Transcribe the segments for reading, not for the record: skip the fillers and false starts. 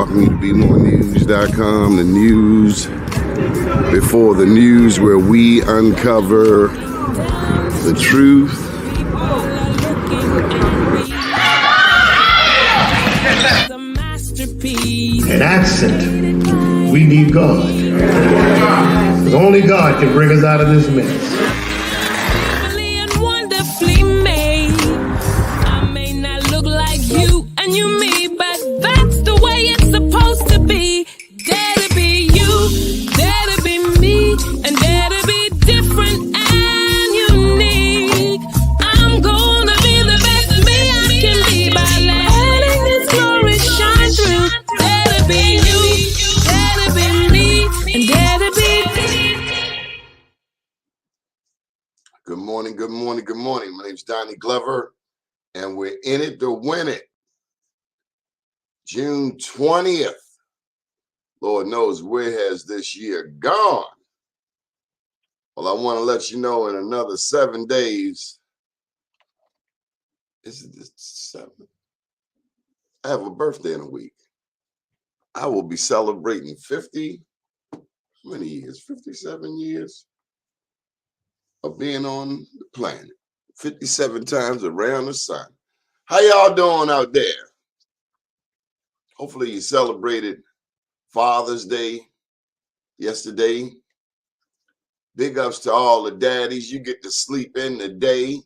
welcome you to BeMoreNews.com, the news before the news, where we uncover the truth. An accent. We need God. Because only God can bring us out of this mess. Good morning. My name's Donnie Glover, and we're in it to win it. June 20th. Lord knows where has this year gone. Well, I want to let you know in another 7 days. Is it the 7th? I have a birthday in a week. I will be celebrating 50, how many years? 57 years of being on the planet. 57 times around the sun. How y'all doing out there? Hopefully you celebrated Father's Day yesterday. Big ups to all the daddies. You get to sleep in the day.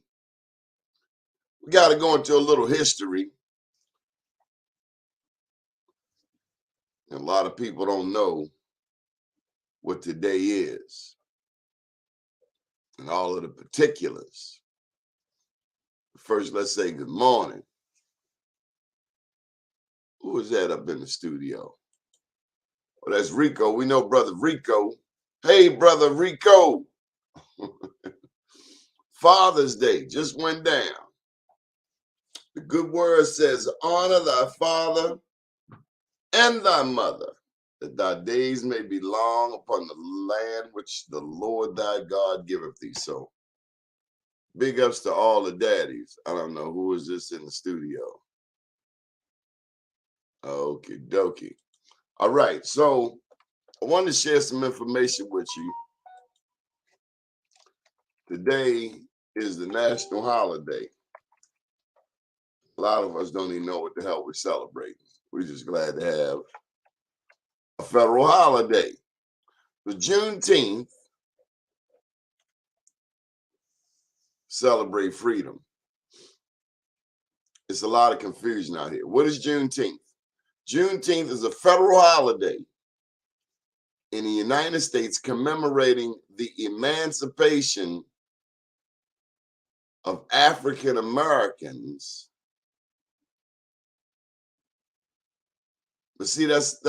We got to go into a little history. And a lot of people don't know what today is and all of the particulars. First, let's say good morning. Who is that up in the studio? Well, that's Rico. We know Brother Rico. Hey, Brother Rico. Father's Day just went down. The good word says, honor thy father and thy mother, that thy days may be long upon the land which the Lord thy God giveth thee. So, big ups to all the daddies. I don't know who is this in the studio. Okie dokie. All right, so I wanted to share some information with you. Today is the national holiday. A lot of us don't even know what the hell we're celebrating. We're just glad to have a federal holiday. The Juneteenth, celebrate freedom. It's a lot of confusion out here. What is Juneteenth? Juneteenth is a federal holiday in the United States commemorating the emancipation of African Americans. But see, that's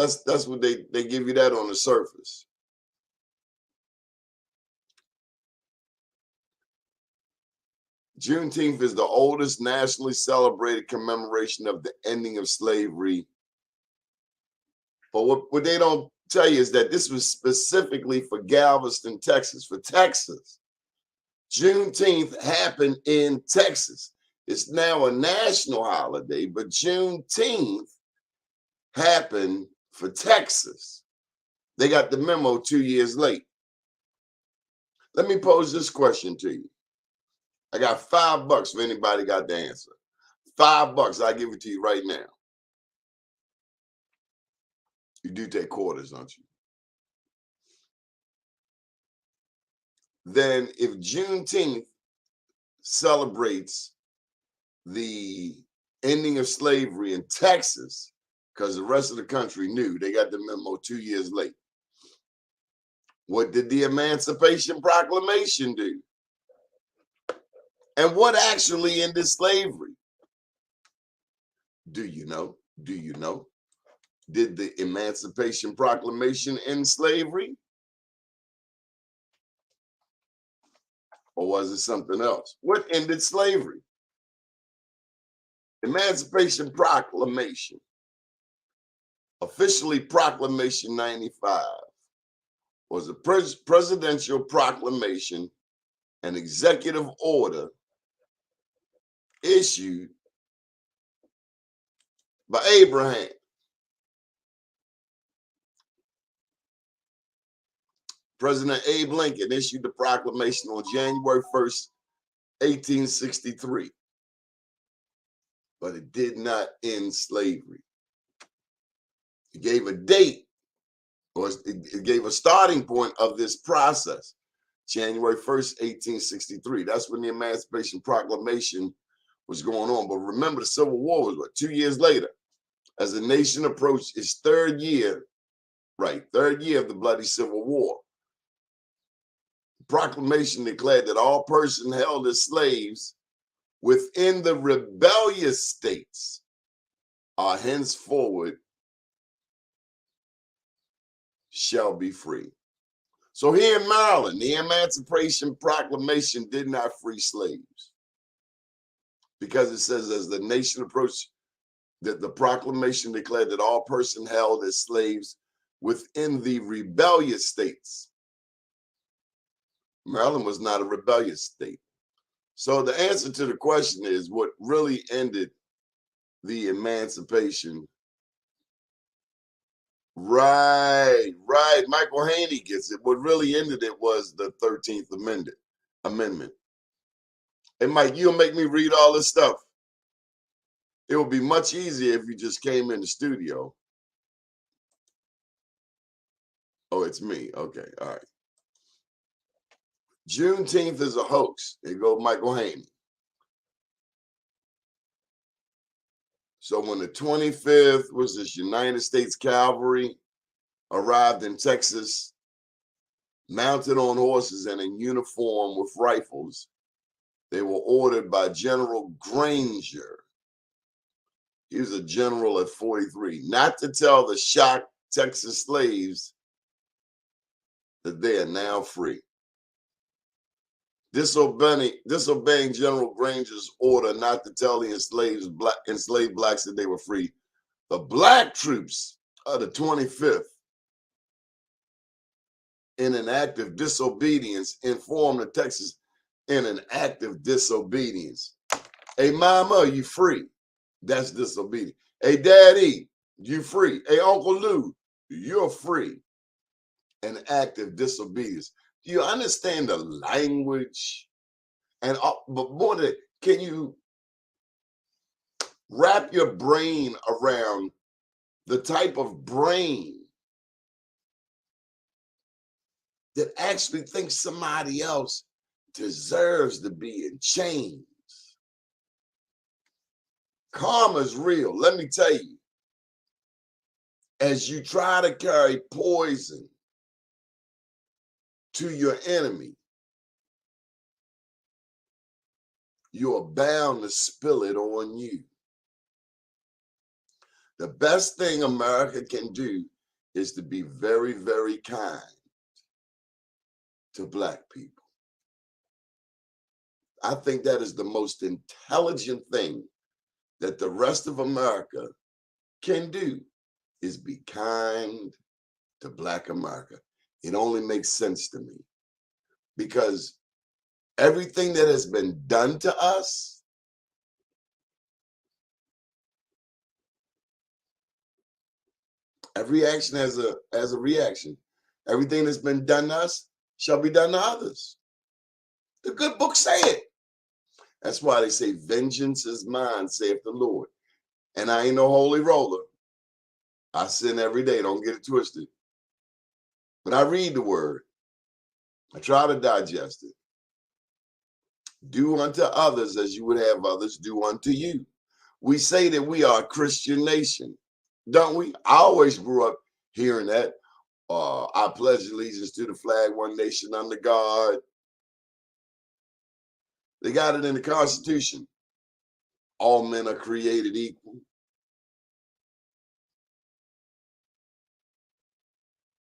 what they give you that on the surface. Juneteenth is the oldest nationally celebrated commemoration of the ending of slavery. But what they don't tell you is that this was specifically for Galveston, Texas, for Texas. Juneteenth happened in Texas. It's now a national holiday, but Juneteenth happened for Texas. They got the memo 2 years late. Let me pose this question to you. I got $5 for anybody got the answer. $5, I'll give it to you right now. You do take quarters, don't you? Then if Juneteenth celebrates the ending of slavery in Texas, because the rest of the country knew, they got the memo 2 years late. What did the Emancipation Proclamation do? And what actually ended slavery? Do you know? Do you know? Did the Emancipation Proclamation end slavery? Or was it something else? What ended slavery? Emancipation Proclamation, officially Proclamation 95, was a presidential proclamation, an executive order issued by Abraham President Abe Lincoln issued the proclamation on January 1st, 1863. But it did not end slavery. It gave a date, or it gave a starting point of this process. January 1st, 1863. That's when the Emancipation Proclamation was going on. But remember, the Civil War was, what, 2 years later? As the nation approached its third year of the bloody Civil War. The proclamation declared that all persons held as slaves within the rebellious states are henceforward shall be free. So here in Maryland, the Emancipation Proclamation did not free slaves, because it says as the nation approached, that the proclamation declared that all persons held as slaves within the rebellious states. Maryland was not a rebellious state. So the answer to the question is, what really ended the emancipation? Right. Michael Haney gets it. What really ended it was the 13th Amendment. Hey, Mike, you'll make me read all this stuff. It would be much easier if you just came in the studio. Oh, it's me. Okay. All right. Juneteenth is a hoax. There goes Michael Haney. So when the 25th was this United States Cavalry arrived in Texas, mounted on horses and in uniform with rifles, they were ordered by General Granger. He was a general at 43, not to tell the shocked Texas slaves that they are now free. Disobeying General Granger's order not to tell the enslaved blacks that they were free, the black troops of the 25th, in an act of disobedience, informed the Texas in an act of disobedience. Hey, mama, you free? That's disobedience. Hey, daddy, you free? Hey, Uncle Lou, you're free. An act of disobedience. Do you understand the language? And but more than that, can you wrap your brain around the type of brain that actually thinks somebody else deserves to be in chains? Karma is real. Let me tell you, as you try to carry poison to your enemy, you are bound to spill it on you. The best thing America can do is to be very, very kind to black people. I think that is the most intelligent thing that the rest of America can do, is be kind to black America. It only makes sense to me, because everything that has been done to us, every action has a reaction. Everything that's been done to us shall be done to others. The good book say it. That's why they say, vengeance is mine, saith the Lord. And I ain't no holy roller. I sin every day, don't get it twisted. But I read the word. I try to digest it. Do unto others as you would have others do unto you. We say that we are a Christian nation, don't we? I always grew up hearing that. I pledge allegiance to the flag, one nation under God. They got it in the Constitution. All men are created equal.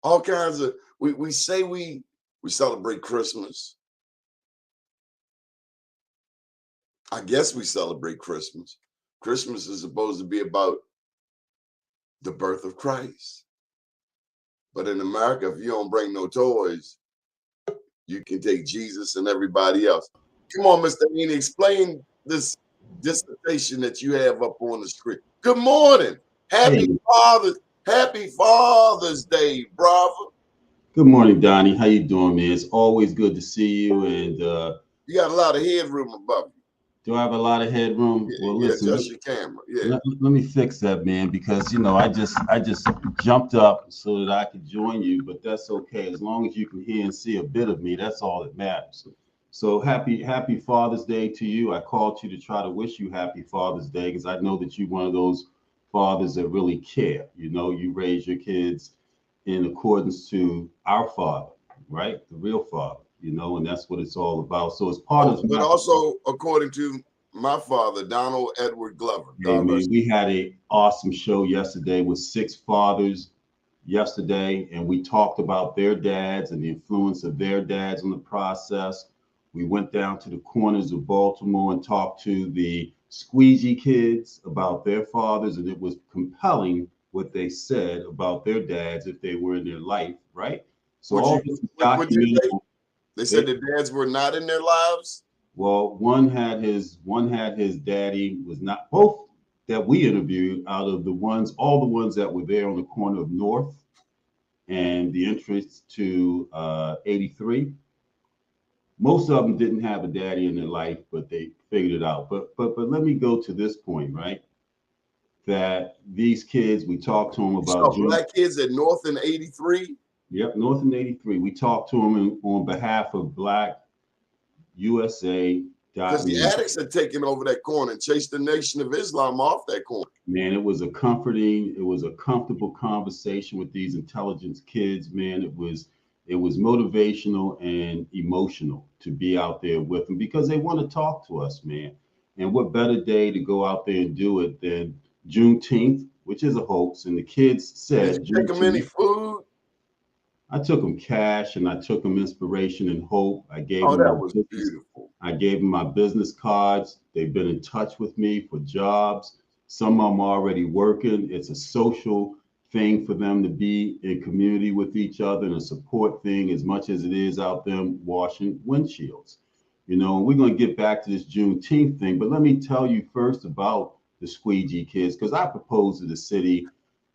All kinds of, we say we celebrate Christmas. I guess we celebrate Christmas. Christmas is supposed to be about the birth of Christ. But in America, if you don't bring no toys, you can take Jesus and everybody else. Come on, Mr. Haney, explain this dissertation that you have up on the screen. Good morning. Happy Father's Day, brother. Good morning, Donnie. How you doing, man? It's always good to see you. And You got a lot of headroom above do I have a lot of headroom? you. Well, Yeah, listen. adjust your camera. Yeah. Let me fix that, man, because I just jumped up so that I could join you, but that's okay as long as you can hear and see a bit of me. That's all that matters. So happy Father's Day to you. I called you to try to wish you happy Father's Day because I know that you're one of those fathers that really care. You raise your kids in accordance to our Father, right? The real Father. And that's what it's all about. So as part of But my also according to my father, Donald Edward Glover. Hey God man, rest. we had a awesome show yesterday with six fathers yesterday, and we talked about their dads and the influence of their dads on the process. We went down to the corners of Baltimore and talked to the squeegee kids about their fathers, and it was compelling what they said about their dads if they were in their life, right? So Would all you this is would you documented. say they said the dads were not in their lives? Well, one had his daddy was not both that we interviewed out of all the ones that were there on the corner of North and the entrance to 83. Most of them didn't have a daddy in their life, but they figured it out. But let me go to this point, right? That these kids, we talked to them You about saw June. black kids at North in 83. Yep, North in 83. We talked to them on behalf of Black USA. Because the addicts had taken over that corner and chased the Nation of Islam off that corner. Man, it was a comfortable conversation with these intelligence kids, man. It was motivational and emotional to be out there with them because they want to talk to us, man. And what better day to go out there and do it than Juneteenth, which is a hoax. And the kids Did said you take them any Juneteenth. food? I took them cash and I took them inspiration and hope. I gave Oh, them that my was business. beautiful. I gave them my business cards. They've been in touch with me for jobs. Some of them are already working. It's a social thing for them to be in community with each other and a support thing as much as it is out them washing windshields. We're going to get back to this Juneteenth thing, but let me tell you first about the squeegee kids because I proposed to the city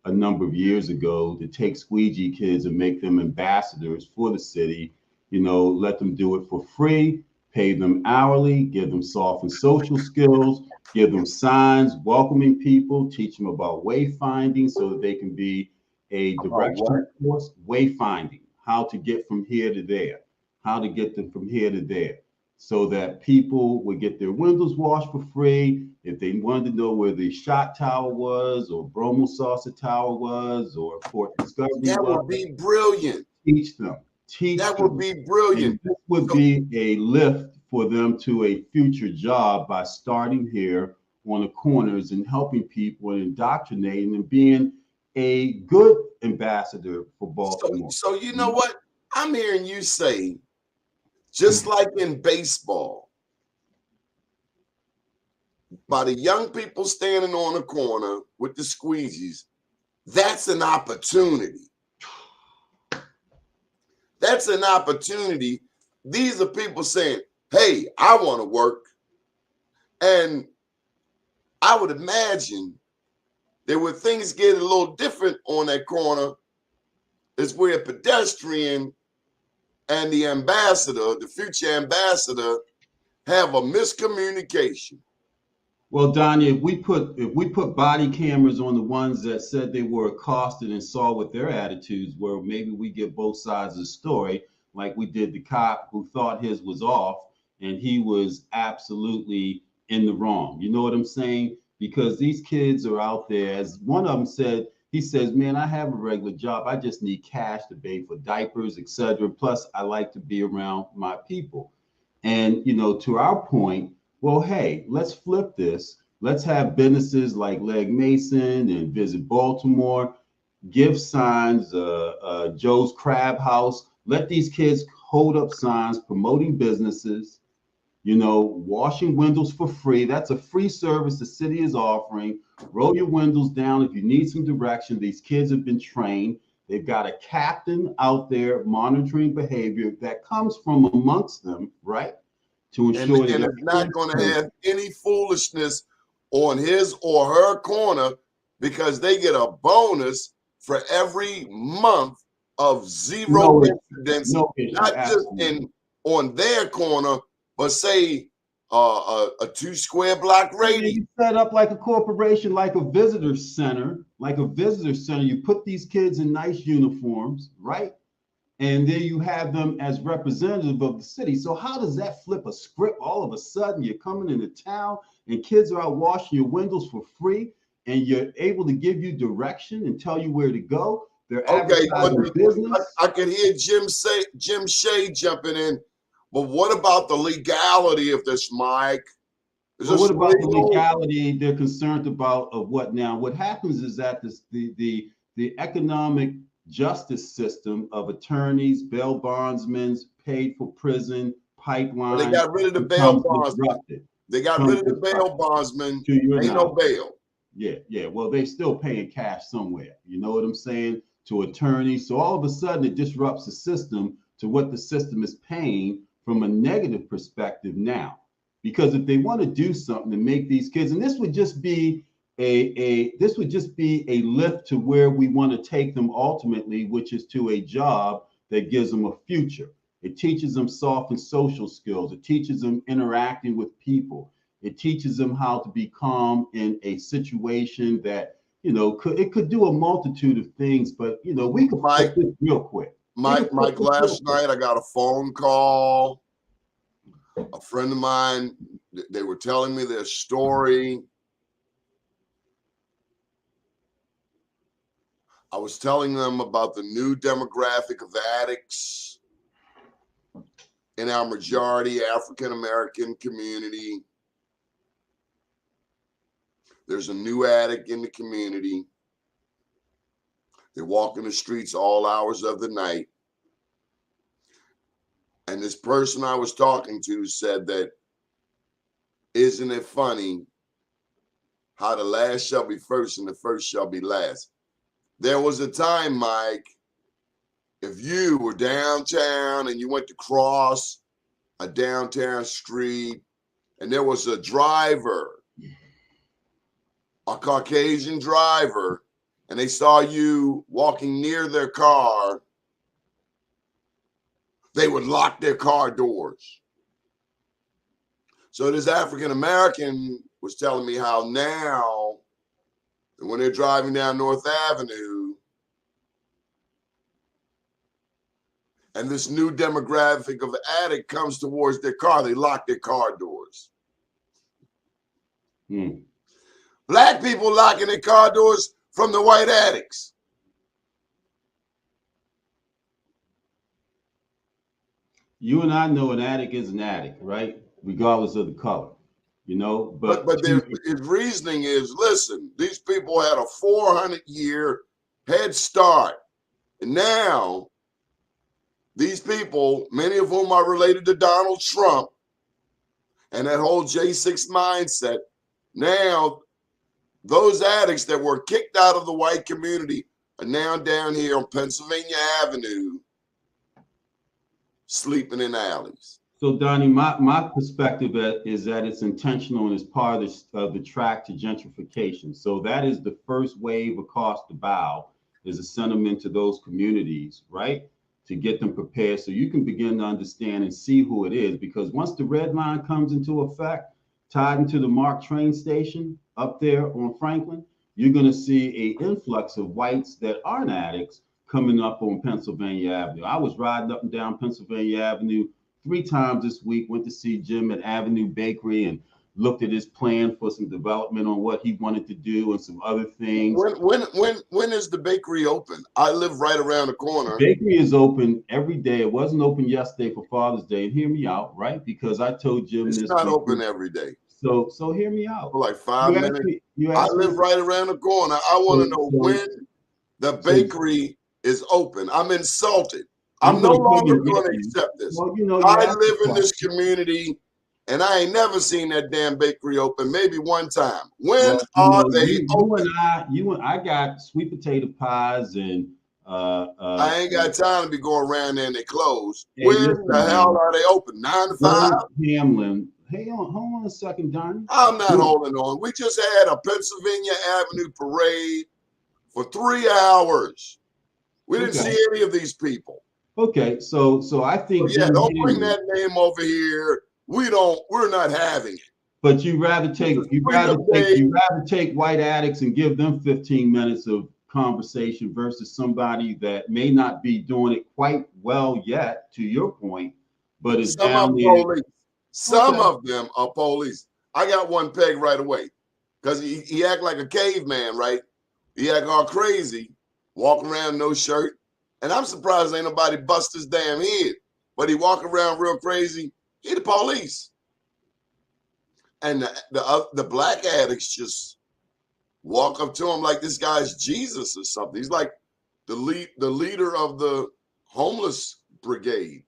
a number of years ago to take squeegee kids and make them ambassadors for the city. Let them do it for free, pay them hourly, give them soft and social skills, give them signs, welcoming people, teach them about wayfinding so that they can be a About direction what? force, wayfinding, how to get from here to there, how to get them from here to there, so that people would get their windows washed for free. If they wanted to know where the shot tower was, or Bromo Saucer Tower was, or Fort Discovery That was, would be brilliant. teach them, teach That would them. be brilliant. And this would So, be a lift for them to a future job by starting here on the corners and helping people and indoctrinating and being a good ambassador for so, Baltimore. so you know what? I'm hearing you say, just like in baseball, by the young people standing on the corner with the squeegees, that's an opportunity. That's an opportunity. These are people saying, hey, I want to work. And I would imagine that when things get a little different on that corner, is where a pedestrian and the ambassador, the future ambassador, have a miscommunication. Well, Donnie, if we put body cameras on the ones that said they were accosted and saw what their attitudes were, maybe we get both sides of the story, like we did the cop who thought his was off and he was absolutely in the wrong. You know what I'm saying? Because these kids are out there, as one of them said, he says, "Man, I have a regular job. I just need cash to pay for diapers, etc. Plus, I like to be around my people." And to our point, well, hey, let's flip this. Let's have businesses like Leg Mason and Visit Baltimore, give signs, Joe's Crab House. Let these kids hold up signs promoting businesses, washing windows for free. That's a free service the city is offering. Roll your windows down if you need some direction. These kids have been trained. They've got a captain out there monitoring behavior that comes from amongst them, right? To And, ensure that and it's not everyone's going to safe. have any foolishness on his or her corner because they get a bonus for every month of zero No issue. incidents, No issue. not just Absolutely. on their corner, but say a 2 square block Yeah, radius. you set up like a corporation, like a visitor center, You put these kids in nice uniforms, right? And then you have them as representative of the city. So how does that flip a script? All of a sudden, you're coming into town and kids are out washing your windows for free, and you're able to give you direction and tell you where to go. They're Okay, but advertising business. I can hear Jim Shea jumping in. But what about the legality of this, Mike? Is But this what about the legal? legality? They're concerned about of what now? What happens is that the economic justice system of attorneys, bail bondsmen, paid for prison, Well, they pipeline got rid of the bail becomes bondsman. disrupted. They got rid of the bail bondsman. To your Ain't no knowledge. bail. Yeah. Well, they still paying cash somewhere. You know what I'm saying? To attorneys. So all of a sudden it disrupts the system to what the system is paying from a negative perspective now. Because if they want to do something to make these kids, and this would just be a lift to where we want to take them ultimately, which is to a job that gives them a future. It teaches them soft and social skills. It teaches them interacting with people. It teaches them how to be calm in a situation that, it could do a multitude of things, but we could Mike, flip this real quick. Mike, last night I got a phone call. A friend of mine, they were telling me their story. I was telling them about the new demographic of addicts in our majority African American community. There's a new addict in the community. They walk in the streets all hours of the night. And this person I was talking to said that, isn't it funny how the last shall be first and the first shall be last? There was a time, Mike, if you were downtown and you went to cross a downtown street and there was a driver, a Caucasian driver, and they saw you walking near their car, they would lock their car doors. So this African American was telling me how now, when they're driving down North Avenue, and this new demographic of addict comes towards their car, they lock their car doors. Black people locking their car doors from the white addicts. You and I know an addict is an addict, right? Regardless of the color, But his reasoning is, listen, these people had a 400-year head start. And now these people, many of whom are related to Donald Trump and that whole J6 mindset, now those addicts that were kicked out of the white community are now down here on Pennsylvania Avenue sleeping in alleys. So, Donnie, my perspective is that it's intentional and it's part of the track to gentrification. So that is the first wave across the bow, is a sentiment to those communities, right? To get them prepared so you can begin to understand and see who it is. Because once the red line comes into effect, tied into the MARC train station up there on Franklin, you're going to see an influx of whites that aren't addicts coming up on Pennsylvania Avenue. I was riding up and down Pennsylvania Avenue 3 times this week, went to see Jim at Avenue Bakery and looked at his plan for some development on what he wanted to do and some other things. When is the bakery open? I live right around the corner. The bakery is open every day. It wasn't open yesterday for Father's Day. And hear me out, right? Because I told Jim it's this. Not open every day. So hear me out. For like 5 minutes. I live right around the corner. I want to know when the bakery is open. I'm insulted. I'm no longer going to accept this. Well, I live in this community, and I ain't never seen that damn bakery open. Maybe one time. When are they open? I got sweet potato pies and I ain't got time to be going around there and they close. Hey, when the hell are they open? 9 to 5? Hamlin. Hey, hold on a second, Donnie. I'm not holding on. We just had a Pennsylvania Avenue parade for 3 hours. We didn't Okay. see any of these people. Okay. So I So think yeah, Jim don't bring Henry, that name over here. We're not having it. but you rather This is take you rather Freedom take Day. you rather take white addicts and give them 15 minutes of conversation versus somebody that may not be doing it quite well yet, to your point, but is Some are down there. police. Some Okay. of them are police. I got one peg right away because he act like a caveman, right? He act all crazy, walking around no shirt. And I'm surprised ain't nobody bust his damn head. But he walk around real crazy. He the police. And the black addicts just walk up to him like this guy's Jesus or something. He's like the leader of the homeless brigade.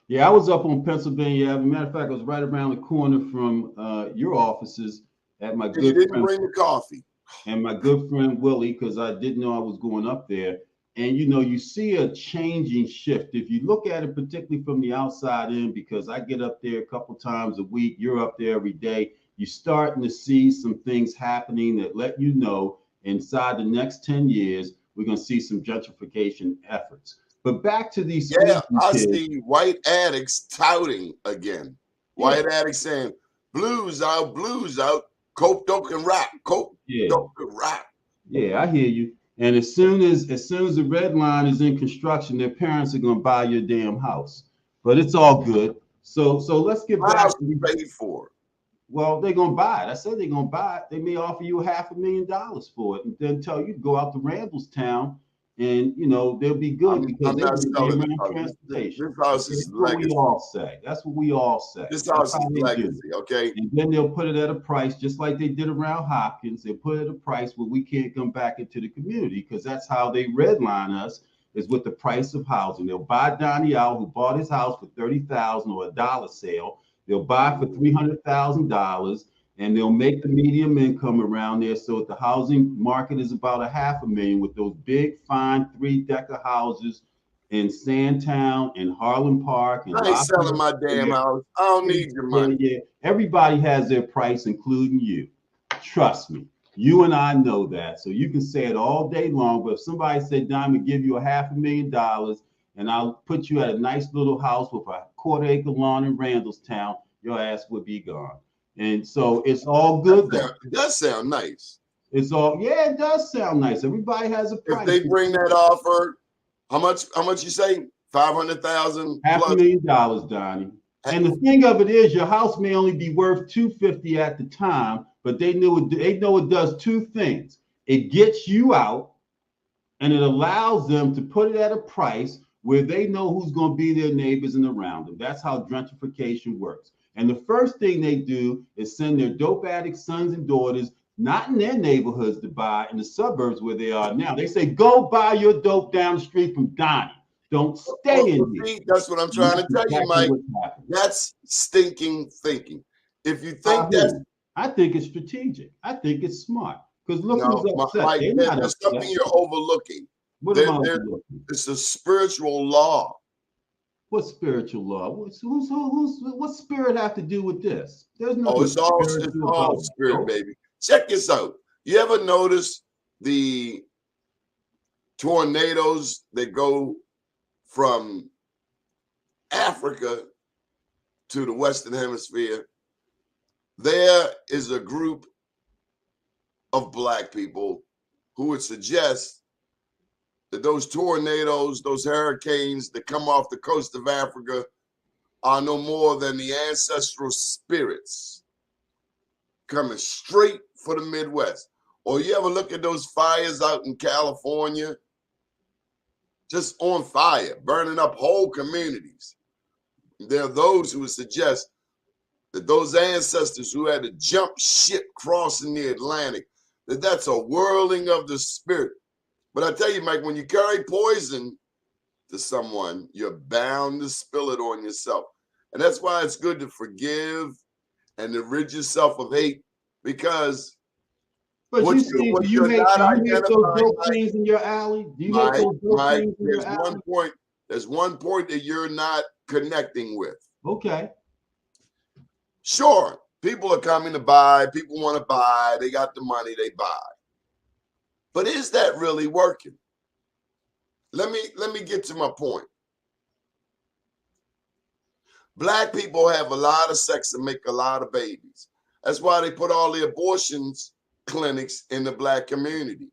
Yeah, I was up on Pennsylvania Avenue. Matter of fact, I was right around the corner from your offices at my And you good didn't friend bring the coffee. and my good friend Willie, because I didn't know I was going up there. And you see a changing shift. If you look at it, particularly from the outside in, because I get up there a couple times a week, you're up there every day. You're starting to see some things happening that let you know inside the next 10 years, we're going to see some gentrification efforts. But back to these Yeah, squeaky I kids. see white addicts touting again. White Yeah. addicts saying, blues out, coke, dope, and rock, coke, Yeah. dope, and rock. Yeah, I hear you. And as soon as the red line is in construction, their parents are gonna buy your damn house. But it's all good. So let's get My back house to is paid for. well, they're gonna buy it. I said they're gonna buy it. They may offer you $500,000 for it and then tell you to go out to Randallstown and they'll be good because I'm they not get their selling this own house. transportation. This house Okay? is That's what we legacy. all say. That's what we all say. This That's house how is they do. legacy, okay? And then they'll put it at a price, just like they did around Hopkins. They'll put it at a price where we can't come back into the community because that's how they redline us is with the price of housing. They'll buy Donnie out, who bought his house for $30,000 or a dollar sale. They'll buy for $300,000, and they'll make the medium income around there. So if the housing market is about $500,000 with those big, fine 3-decker houses in Sandtown and Harlem Park and I ain't selling my damn house. I don't need your money. yeah. Everybody has their price, including you. Trust me. You and I know that. So you can say it all day long. But if somebody said, "Don, I'm gonna give you $500,000 and I'll put you at a nice little house with a quarter-acre lawn in Randallstown," your ass would be gone. And so it's all good though. It does sound nice. It's all it does sound nice. Everybody has a price. If they bring that offer, how much you say? 500,000 plus. $500,000, Donnie. And the thing of it is, your house may only be worth $250 at the time, but they know it does two things. It gets you out, and it allows them to put it at a price where they know who's going to be their neighbors and around them. That's how gentrification works. And the first thing they do is send their dope addict sons and daughters, not in their neighborhoods to buy, in the suburbs where they are now. They say, go buy your dope down the street from Donnie. Don't stay in here. That's what I'm trying to tell you, Mike. That's stinking thinking. If you think I think it's strategic. I think it's smart. Because look who's upset. Mike, there's something you're overlooking. What am I overlooking? It's a spiritual law. What spiritual law? What spirit have to do with this? There's no. It's all spirit, baby. Check this out. You ever notice the tornadoes that go from Africa to the Western Hemisphere? There is a group of Black people who would suggest that those tornadoes, those hurricanes that come off the coast of Africa are no more than the ancestral spirits coming straight for the Midwest. Or you ever look at those fires out in California? Just on fire, burning up whole communities. There are those who would suggest that those ancestors who had to jump ship crossing the Atlantic, that's a whirling of the spirit. But I tell you, Mike, when you carry poison to someone, you're bound to spill it on yourself. And that's why it's good to forgive and to rid yourself of hate, because but you see, do you hate those dope things in your alley? Do you hate those dope things in your alley? There's one point that you're not connecting with. Okay. Sure, people are coming to buy. People want to buy. They got the money, they buy. But is that really working? Let me get to my point. Black people have a lot of sex and make a lot of babies. That's why they put all the abortions clinics in the black community.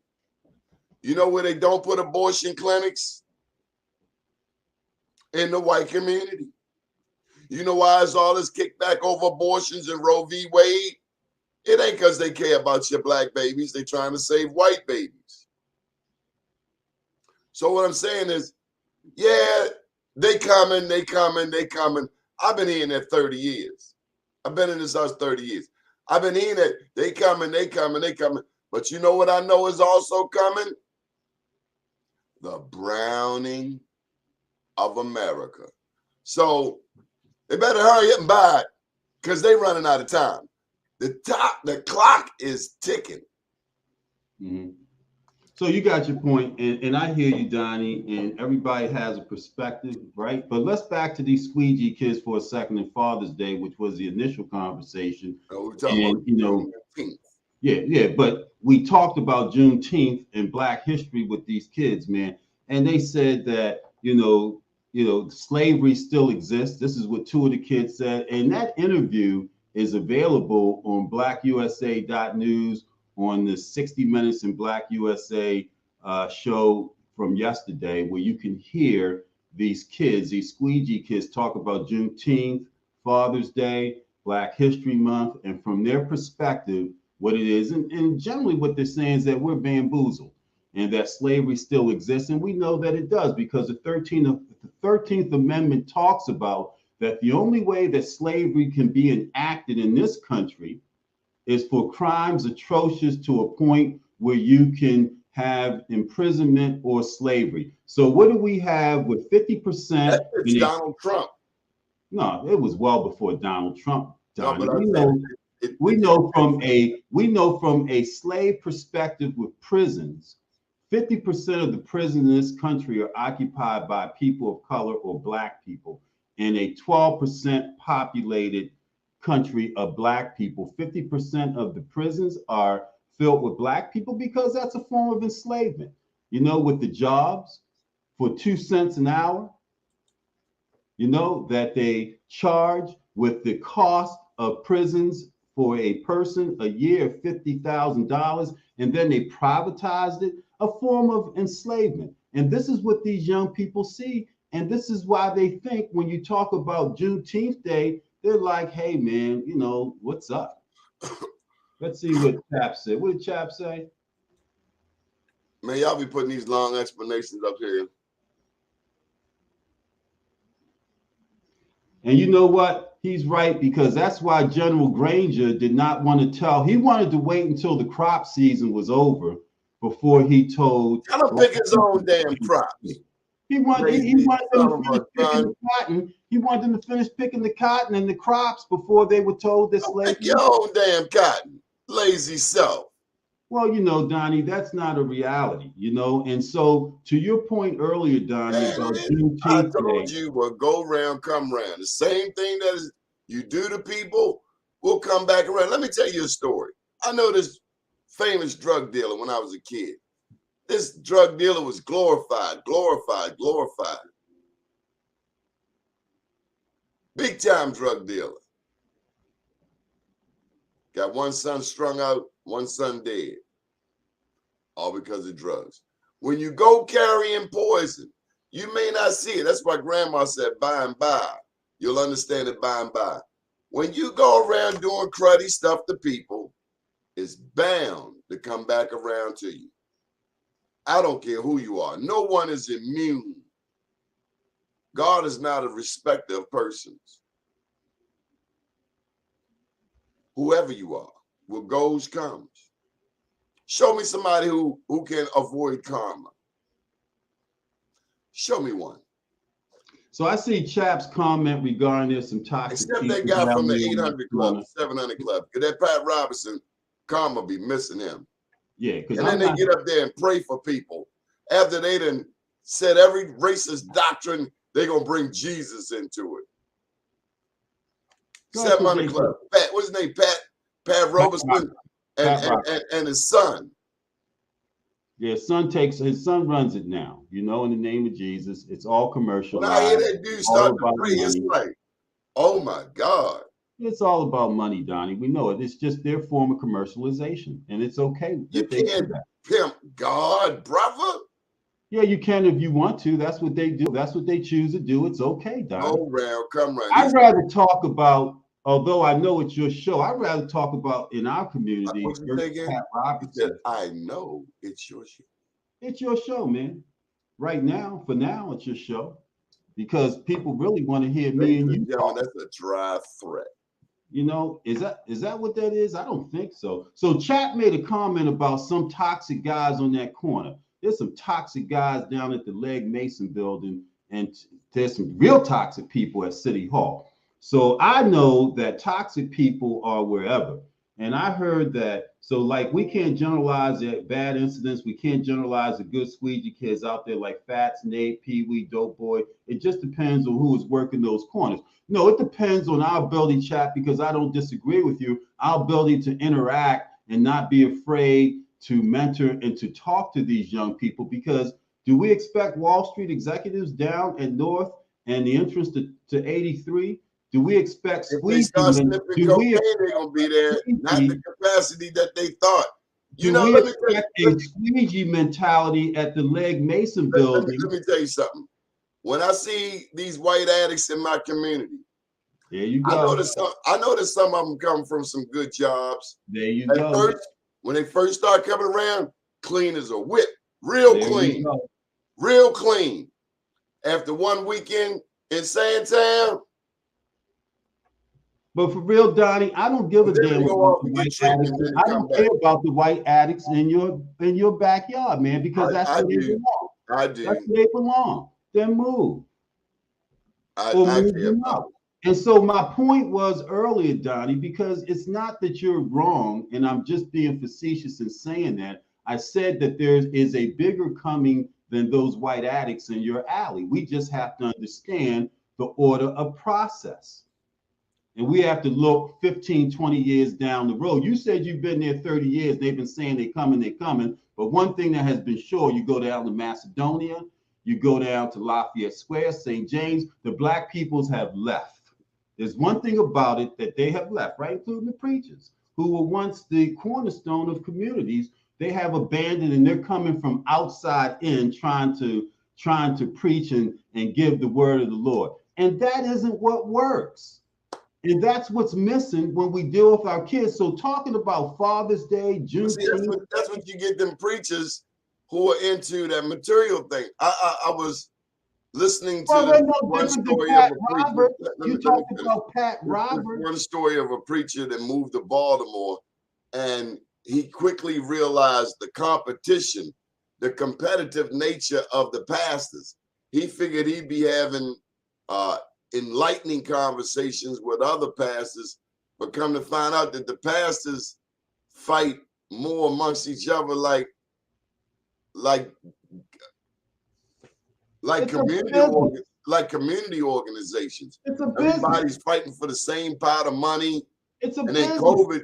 You know where they don't put abortion clinics? In the white community. You know why is all this kickback over abortions and Roe v. Wade? It ain't because they care about your black babies. They're trying to save white babies. So what I'm saying is, yeah, they coming. I've been hearing that 30 years. I've been in this house 30 years. I've been hearing that they coming. But you know what I know is also coming? The browning of America. So they better hurry up and buy it because they running out of time. The clock is ticking. Mm-hmm. So you got your point, and I hear you, Donnie, and everybody has a perspective, right? But let's back to these squeegee kids for a second in Father's Day, which was the initial conversation. We're talking about Juneteenth. Yeah, but we talked about Juneteenth and Black history with these kids, man, and they said that, slavery still exists. This is what two of the kids said, and that interview is available on blackusa.news on the 60 Minutes in Black USA show from yesterday, where you can hear these kids, these squeegee kids, talk about Juneteenth, Father's Day, Black History Month, and from their perspective, what it is. And generally what they're saying is that we're bamboozled and that slavery still exists. And we know that it does because the 13th Amendment talks about that the only way that slavery can be enacted in this country is for crimes atrocious to a point where you can have imprisonment or slavery. So what do we have with 50%? It's Donald Trump. No, it was well before Donald Trump. Donnie. No, we know from a slave perspective with prisons, 50% of the prisons in this country are occupied by people of color or black people, and a 12% populated country of black people. 50% of the prisons are filled with black people because that's a form of enslavement. With the jobs for 2 cents an hour, that they charge with the cost of prisons for a person a year of $50,000, and then they privatized it, a form of enslavement. And this is what these young people see. And this is why they think when you talk about Juneteenth Day, they're like, hey, man, what's up? Let's see what Chap said. What did Chap say? Man, y'all be putting these long explanations up here. And you know what? He's right, because that's why General Granger did not want to tell. He wanted to wait until the crop season was over before he told. Tell him pick his own damn crops. He wanted them to finish picking the cotton. He wanted them to finish picking the cotton and the crops before they were told this slavery. Pick your own damn cotton, lazy self. Well, Donnie, that's not a reality, And so, to your point earlier, Donnie, about I told you, well, go round, come round. The same thing that you do to people will come back around. Let me tell you a story. I know this famous drug dealer when I was a kid. This drug dealer was glorified. Big time drug dealer. Got one son strung out, one son dead. All because of drugs. When you go carrying poison, you may not see it. That's why grandma said by and by. You'll understand it by and by. When you go around doing cruddy stuff to people, it's bound to come back around to you. I don't care who you are. No one is immune. God is not a respecter of persons. Whoever you are, what goes comes. Show me somebody who can avoid karma. Show me one. So I see Chap's comment regarding there's some toxic. Except that guy from the 800 club, 700 club. Because that Pat Robertson, karma be missing him. Yeah. And then they get up there and pray for people. After they done said every racist doctrine, they're going to bring Jesus into it. 700 club. Pat, what's his name? Pat Robertson and his son. Yeah, his son runs it now. In the name of Jesus, it's all When I hear commercialized, that dude all start to about pray, it's money. like, oh my God. It's all about money, Donnie. We know it. It's just their form of commercialization, and it's okay You that they do can't that. pimp God, brother. Yeah, you can if you want to. That's what they do. That's what they choose to do. It's okay, Donnie. Go round, come round. I'd rather talk about, although I know it's your show, I'd rather talk about in our community What you say versus again? Pat He said, Robertson. I know it's your shit. It's your show, man. Right now, for now, it's your show because people really want to hear me Ladies and and you gentlemen, talk. that's a dry threat. Is that what that is? I don't think so. So Chat made a comment about some toxic guys on that corner. There's some toxic guys down at the Leg Mason building, and there's some real toxic people at City Hall. So I know that toxic people are wherever. And I heard that, so like we can't generalize at bad incidents. We can't generalize the good squeegee kids out there like Fats, Nate, Pee Wee, Dope Boy. It just depends on who is working those corners. No, it depends on our ability, Chat, because I don't disagree with you. Our ability to interact and not be afraid to mentor and to talk to these young people. Because do we expect Wall Street executives down at North and the entrance to 83? Do we expect If they squeegee? start sniffing Do we cocaine, they're expect gonna be there, not the squeegee? capacity that they thought. You Do know, we let me tell you, expect a squeegee mentality at the Leg Mason building? let me tell you something. When I see these white addicts in my community, There you go. I know that some of them come from some good jobs. There you At go. first, when they first start coming around, clean as a whip, real There you clean, go. real clean. After one weekend in Sandtown, But for real, Donnie, I don't give a then damn they go about off the and get white treatment, addicts. then I they come don't back. care about the white addicts in your backyard, man, because that's I where they do. belong. I That's do. where they belong. Then move or I move care them about out. And so my point was earlier, Donnie, because it's not that you're wrong, and I'm just being facetious in saying that. I said that there is a bigger coming than those white addicts in your alley. We just have to understand the order of process. And we have to look 15, 20 years down the road. You said you've been there 30 years. They've been saying they're coming, they're coming. But one thing that has been sure, you go down to Macedonia, you go down to Lafayette Square, St. James, the black peoples have left. There's one thing about it that they have left, right? Including the preachers, who were once the cornerstone of communities. They have abandoned and they're coming from outside in trying to preach and give the word of the Lord. And that isn't what works. And that's what's missing when we deal with our kids. So talking about Father's Day, See, Juneteenth. that's what you get them preachers who are into that material thing. I was listening Well, to they're no one different than story of Pat a preacher. Roberts. Let You me let me talked finish. about Pat This Roberts. one story of a preacher that moved to Baltimore, and he quickly realized the competition, the competitive nature of the pastors. He figured he'd be having uh, enlightening conversations with other pastors, but come to find out that the pastors fight more amongst each other like It's a business. like community organizations. It's a business. Everybody's fighting for the same pot of money. It's a And then business.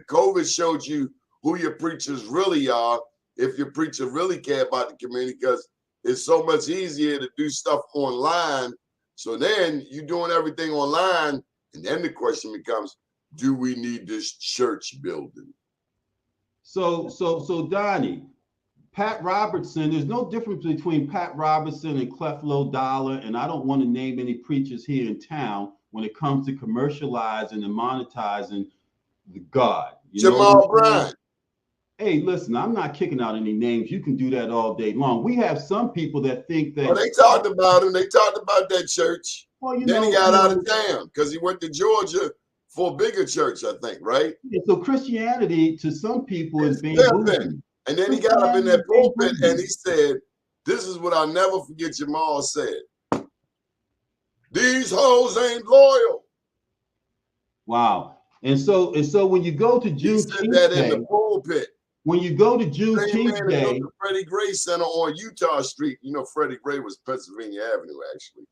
COVID showed you who your preachers really are, if your preacher really care about the community, because it's so much easier to do stuff online. So then you're doing everything online, and then the question becomes, do we need this church building? So Donnie, Pat Robertson, there's no difference between Pat Robertson and Creflo Dollar, and I don't want to name any preachers here in town when it comes to commercializing and monetizing the God. You know what Jamal I'm saying? Bryant. Hey, listen, I'm not kicking out any names. You can do that all day long. We have some people that think Oh, that, they talked about him. They talked about that church. well, Then he got out of town because he went to Georgia for a bigger church, I think, right? so Christianity to some people is It's pimping. bamboozling. And then he got up in that Christianity is pulpit and he bamboozling. said, this is what I'll never forget Jamal said. These hoes ain't loyal. Wow. And so when you go to He said that Juneteenth in Day, the pulpit. when you go to Same man Juneteenth that built Day, the Freddie Gray Center on Utah Street. You know, Freddie Gray was Pennsylvania Avenue, actually.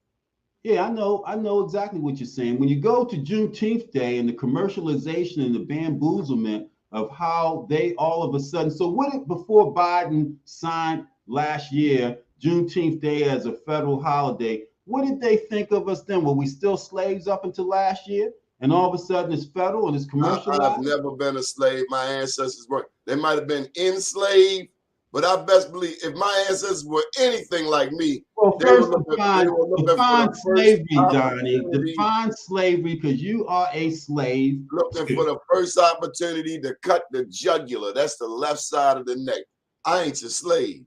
yeah, I know exactly what you're saying. When you go to Juneteenth Day and the commercialization and the bamboozlement of how they all of a sudden, so what if before Biden signed last year, Juneteenth Day as a federal holiday, what did they think of us then? Were we still slaves up until last year? And all of a sudden it's federal and it's I've commercialized? never been a slave. My ancestors weren't. They might have been enslaved, but I best believe if my ancestors were anything like me, Well, they were first looking, define, for the first slavery, Donnie. opportunity, Define slavery because you are a slave looking for too. the first opportunity to cut the jugular. That's the left side of the neck. I ain't your slave.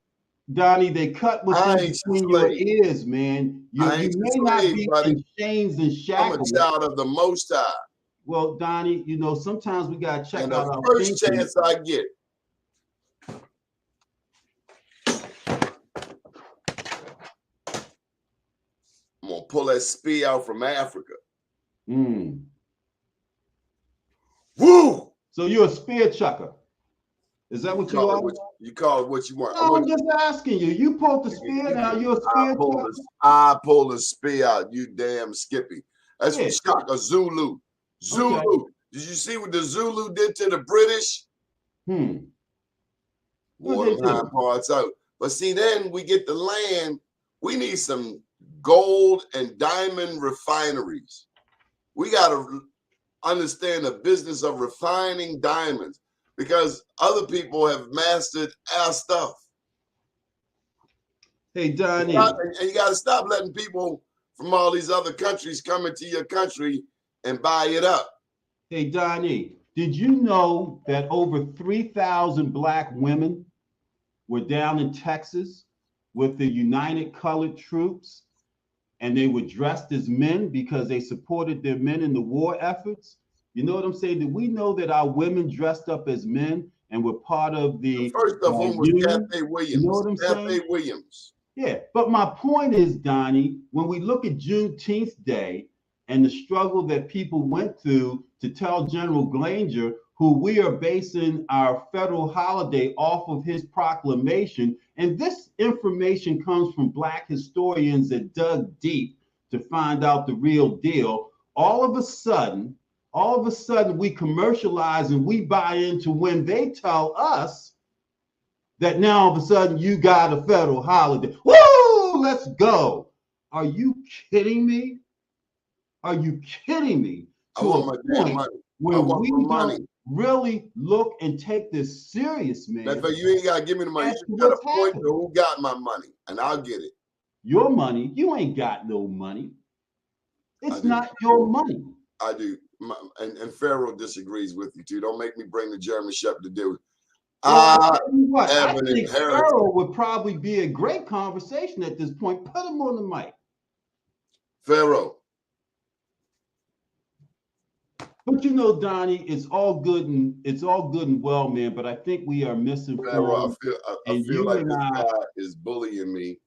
Donnie, they cut what's I in ain't your between your slave. ears, man. You I ain't may your not slave, be buddy. in chains and I'm a shackles. child of the Most High. Well, Donnie, you know, sometimes we gotta check And out the our first thinking. chance I get, I'm gonna pull that spear out from Africa. Mm. Woo! So you're a spear chucker. Is that what you are? You call it what you want. No, I'm just asking you. You pulled the spear, now you're a spear chucker? I pull the spear out, you damn Skippy. That's Yeah. from Shaka Zulu. Zulu. Okay. Did you see what the Zulu did to the British? Wore them hind parts out. But see, then we get the land. We need some gold and diamond refineries. We got to understand the business of refining diamonds because other people have mastered our stuff. Hey, Donnie. And you got to stop letting people from all these other countries come into your country and buy it up. Hey, Donnie, did you know that over 3,000 Black women were down in Texas with the United Colored Troops, and they were dressed as men because they supported their men in the war efforts? You know what I'm saying? Did we know that our women dressed up as men and were part of the first of whom was union? Cafe Williams. You know what I'm saying? Cafe Williams. Yeah, but my point is, Donnie, when we look at Juneteenth Day and the struggle that people went through to tell General Granger, who we are basing our federal holiday off of his proclamation, and this information comes from Black historians that dug deep to find out the real deal. All of a sudden, we commercialize and we buy into when they tell us that now all of a sudden you got a federal holiday. Woo! Let's go. Are you kidding me? Are you kidding me? I want my damn money. When we don't really look and take this serious, man. Matter of fact, you ain't got to give me the money. You got to point to who got my money, and I'll get it. Your money? You ain't got no money. It's not your money. I do. And Pharaoh disagrees with you, too. Don't make me bring the German Shepherd to do it. I think Pharaoh would probably be a great conversation at this point. Put him on the mic. Pharaoh. But you know, Donnie, it's all good and well, man. But I think we are misinformed. Pharaoh, I feel like this guy is bullying me.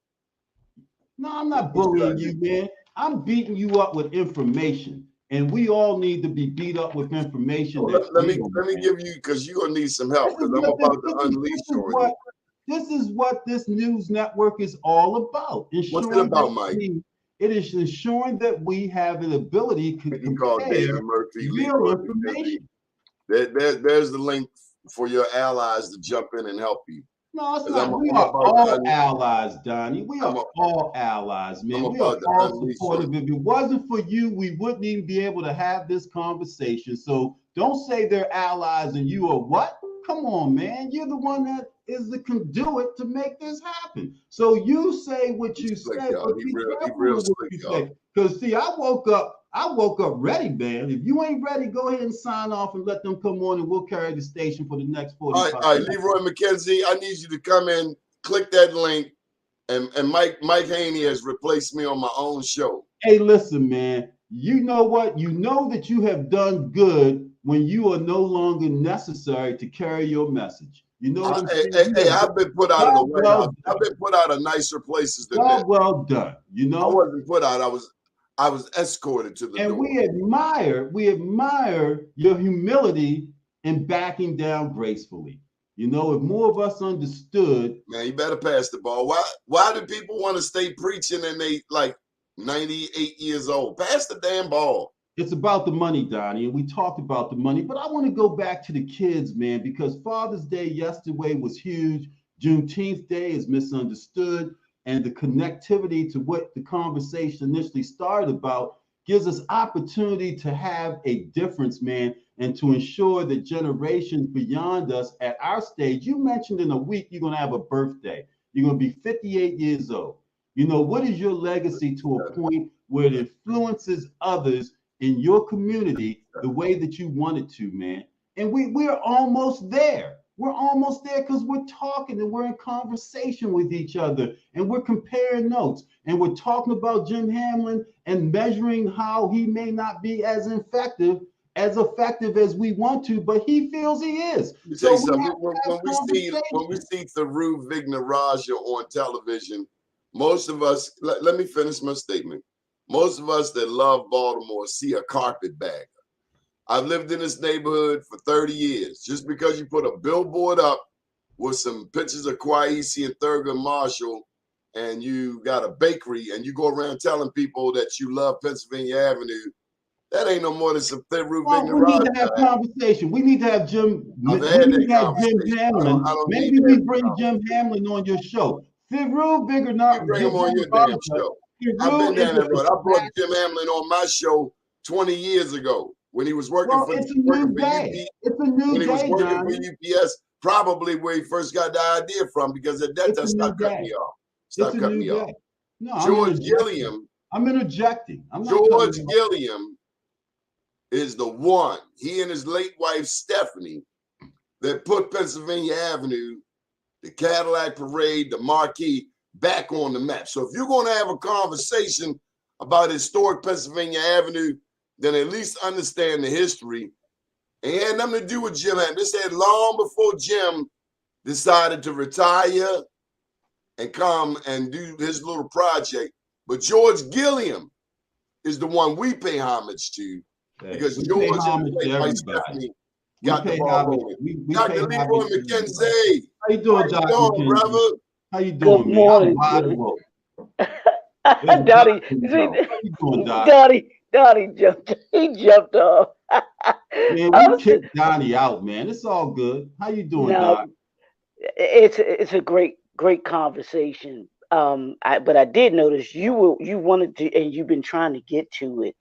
No, I'm not bullying you, man. I'm beating you up with information. And we all need to be beat up with information. Let me give you, because you're gonna need some help, because I'm about to unleash on you. This is what this news network is all about. What's it about, Mike? It is ensuring that we have an ability to compare real information. There's the link for your allies to jump in and help you. No, it's not. We are all allies, Donnie. We are all allies, man. We are all supportive. If it wasn't for you, we wouldn't even be able to have this conversation. So don't say they're allies and you are what? Come on, man. You're the one that is the conduit to make this happen. So you say what you say, but be careful with what you say. Because see, I woke up ready, man. If you ain't ready, go ahead and sign off and let them come on, and we'll carry the station for the next 45 minutes. All right, Leroy McKenzie, I need you to come in, click that link, and Mike Haney has replaced me on my own show. Hey, listen, man. You know what? You know that you have done good when you are no longer necessary to carry your message. You know what I'm saying? Hey, I've been put out of the White House. I've been put out of nicer places than this. Well done. You know, I wasn't put out. I was escorted to the door. And we admire your humility in backing down gracefully. You know, if more of us understood. Man, you better pass the ball. Why do people want to stay preaching and they like 98 years old? Pass the damn ball. It's about the money, Donnie, and we talked about the money, but I want to go back to the kids, man, because Father's Day yesterday was huge. Juneteenth Day is misunderstood, and the connectivity to what the conversation initially started about gives us opportunity to have a difference, man, and to ensure that generations beyond us at our stage, you mentioned in a week you're going to have a birthday. You're going to be 58 years old. You know, what is your legacy to a point where it influences others in your community the way that you want it to, man? And we're almost there. We're almost there because we're talking and we're in conversation with each other and we're comparing notes and we're talking about Jim Hamlin and measuring how he may not be as effective as we want to, but he feels he is. So we have when we see Tharu Vignaraja on television, most of us, let me finish my statement. Most of us that love Baltimore see a carpetbagger. I've lived in this neighborhood for 30 years. Just because you put a billboard up with some pictures of Kwesi and Thurgood Marshall, and you got a bakery, and you go around telling people that you love Pennsylvania Avenue, that ain't no more than some Tharu Vignaraja. We need to have conversation. We need to have Jim. We need to have Jim Hamlin. Maybe we bring Jim Hamlin on your show. Tharu Vignaraja. You bring him on your damn show. I've been down that road. I brought Jim Hamlin on my show 20 years ago. When he was working for it's a new day. It's a new day, when he was working for UPS, probably where he first got the idea from, because at that time, stop cutting me off. Stop cutting me off. No, George Gilliam. I'm interjecting. George Gilliam is the one, he and his late wife, Stephanie, that put Pennsylvania Avenue, the Cadillac Parade, the Marquee, back on the map. So if you're going to have a conversation about historic Pennsylvania Avenue, then at least understand the history. It had nothing to do with Jim Hamlin. This had long before Jim decided to retire and come and do his little project. But George Gilliam is the one we pay homage to, because George and Stephanie got the ball rolling. Dr. Leroy McKenzie. How you doing, Dr. McKenzie? Brother? How you doing, Good morning. Donnie jumped off. Man, we kicked Donnie out, man. It's all good. How you doing, Donnie? It's a great conversation. But I did notice you wanted to, and you've been trying to get to it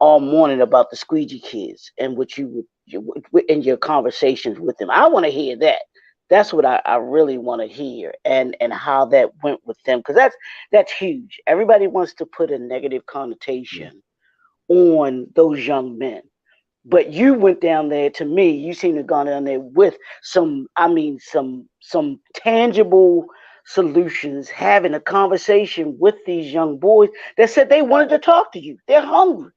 all morning about the squeegee kids and what you would in your conversations with them. I want to hear that. That's what I really want to hear, and how that went with them, because that's huge. Everybody wants to put a negative connotation on those young men, but you went down there. To me, you seem to have gone down there with some tangible solutions, having a conversation with these young boys that said they wanted to talk to you. They're hungry.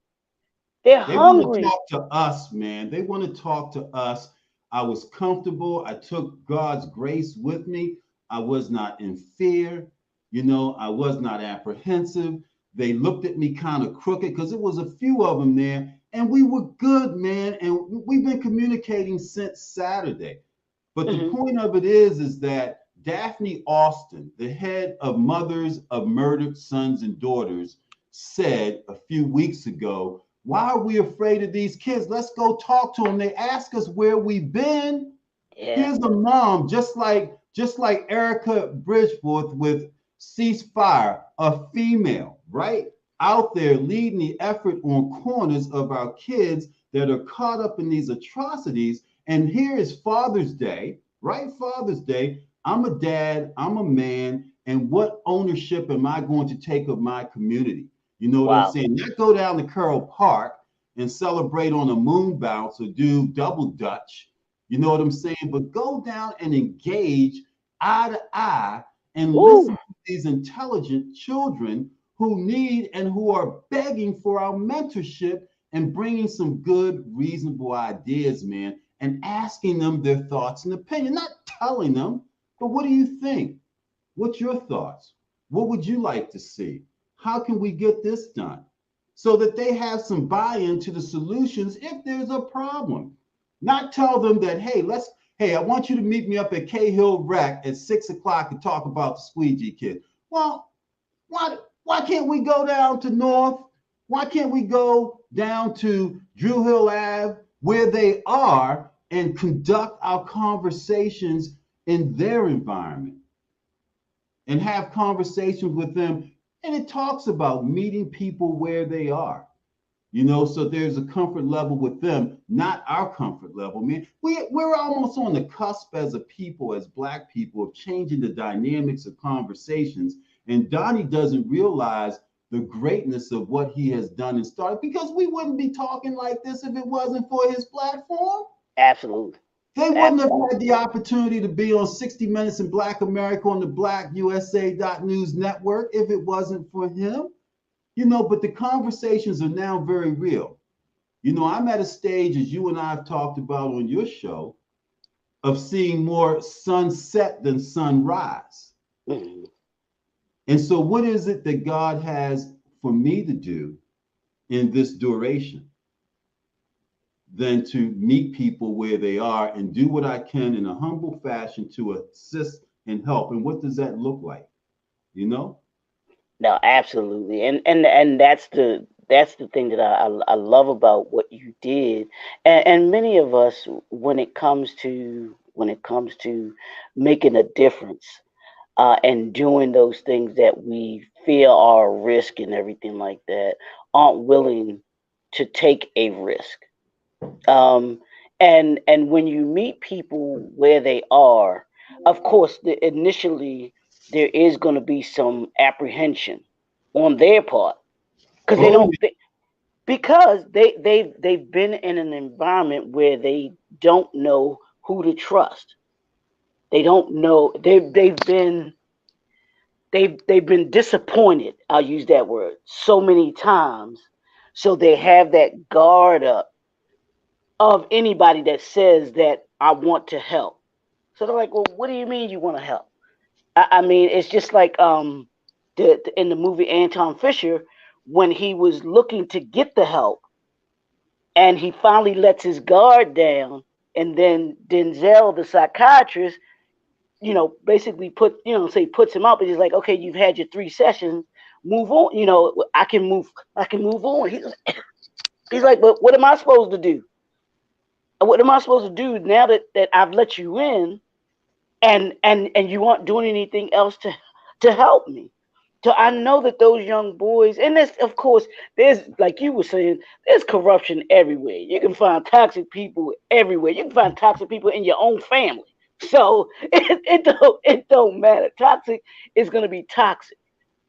They're hungry. They want to talk to us, man. They want to talk to us. I was comfortable. I took God's grace with me. I was not in fear. You know, I was not apprehensive. They looked at me kind of crooked because it was a few of them there, and we were good, man. And we've been communicating since Saturday. But the point of it is that Daphne Austin, the head of Mothers of Murdered Sons and Daughters, said a few weeks ago, why are we afraid of these kids? Let's go talk to them. They ask us where we've been. Yeah. Here's a mom, just like Erica Bridgeforth with Ceasefire, a female, right? Out there leading the effort on corners of our kids that are caught up in these atrocities. And here is Father's Day, right? Father's Day. I'm a dad, I'm a man, and what ownership am I going to take of my community? You know what I'm saying? Not go down to Curl Park and celebrate on a moon bounce or do double dutch. You know what I'm saying? But go down and engage eye to eye and listen to these intelligent children who need and who are begging for our mentorship and bringing some good, reasonable ideas, man, and asking them their thoughts and opinion, not telling them, but what do you think? What's your thoughts? What would you like to see? How can we get this done? So that they have some buy-in to the solutions if there's a problem. Not tell them that, hey, I want you to meet me up at Cahill Rec at 6 o'clock and talk about the squeegee kid. Well, why can't we go down to North? Why can't we go down to Drew Hill Ave where they are and conduct our conversations in their environment and have conversations with them. And it talks about meeting people where they are. So there's a comfort level with them, not our comfort level, man. We're almost on the cusp as a people, as Black people, of changing the dynamics of conversations. And Donnie doesn't realize the greatness of what he has done and started, because we wouldn't be talking like this if it wasn't for his platform. Absolutely. They wouldn't have had the opportunity to be on 60 Minutes in Black America on the BlackUSA.News network if it wasn't for him. But the conversations are now very real. I'm at a stage, as you and I have talked about on your show, of seeing more sunset than sunrise. Mm-hmm. And so what is it that God has for me to do in this duration than to meet people where they are and do what I can in a humble fashion to assist and help? And what does that look like? No, absolutely, and that's the thing that I love about what you did, and many of us, when it comes to making a difference, and doing those things that we feel are a risk and everything like that, aren't willing to take a risk. Um, and when you meet people where they are, of course, initially there is going to be some apprehension on their part because they Oh, don't because they've been in an environment where they don't know who to trust. They don't know they've been disappointed. I'll use that word so many times, so they have that guard up of anybody that says that I want to help. So they're like, well, what do you mean you want to help? I mean, it's just like in the movie Anton Fisher, when he was looking to get the help and he finally lets his guard down, and then Denzel, the psychiatrist, basically puts him up, and he's like, okay, you've had your 3 sessions, move on. I can move on. He's like, but what am I supposed to do? What am I supposed to do now that I've let you in, and you aren't doing anything else to help me? So I know that those young boys, and there's, of course, there's, like you were saying, there's corruption everywhere. You can find toxic people everywhere. You can find toxic people in your own family. So it don't matter. Toxic is gonna be toxic.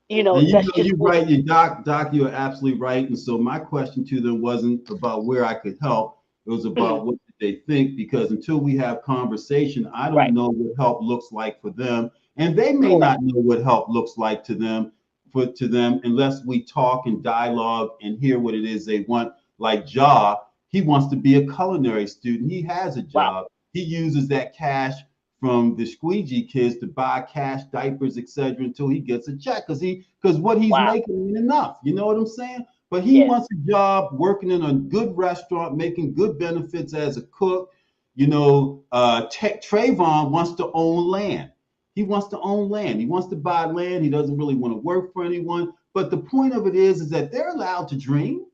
and That's just you're what. right. Doc, you're absolutely right. And so my question to them wasn't about where I could help. It was about what did they think, because until we have conversation, I don't Right. know what help looks like for them. And they may Correct. not know what help looks like to them, unless we talk and dialogue and hear what it is they want. Like he wants to be a culinary student. He has a Wow. job. He uses that cash from the squeegee kids to buy cash, diapers, etc., until he gets a check, because what he's Wow. making ain't enough. You know what I'm saying? But he Yeah. wants a job working in a good restaurant, making good benefits as a cook. Trayvon wants to own land. He wants to own land. He wants to buy land. He doesn't really want to work for anyone. But the point of it is that they're allowed to dream.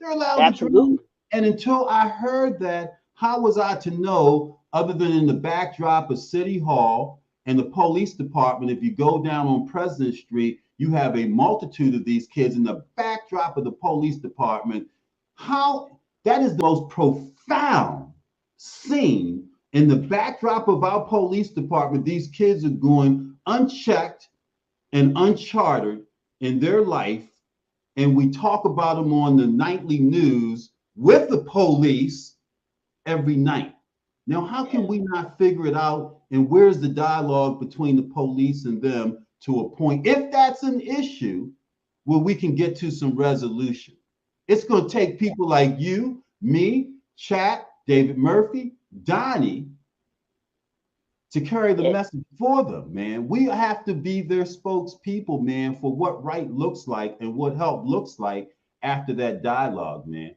They're allowed to dream. Absolutely. And until I heard that, how was I to know, other than in the backdrop of City Hall and the police department? If you go down on President Street, you have a multitude of these kids in the backdrop of the police department. How that is the most profound scene. In the backdrop of our police department, these kids are going unchecked and unchartered in their life, and we talk about them on the nightly news with the police every night. Now, how can we not figure it out? And where's the dialogue between the police and them to a point, if that's an issue, where we can get to some resolution? It's going to take people like you, me, Chat, David Murphy, Donnie, to carry the Yeah. message for them, man. We have to be their spokespeople, man, for what right looks like and what help looks like after that dialogue, man.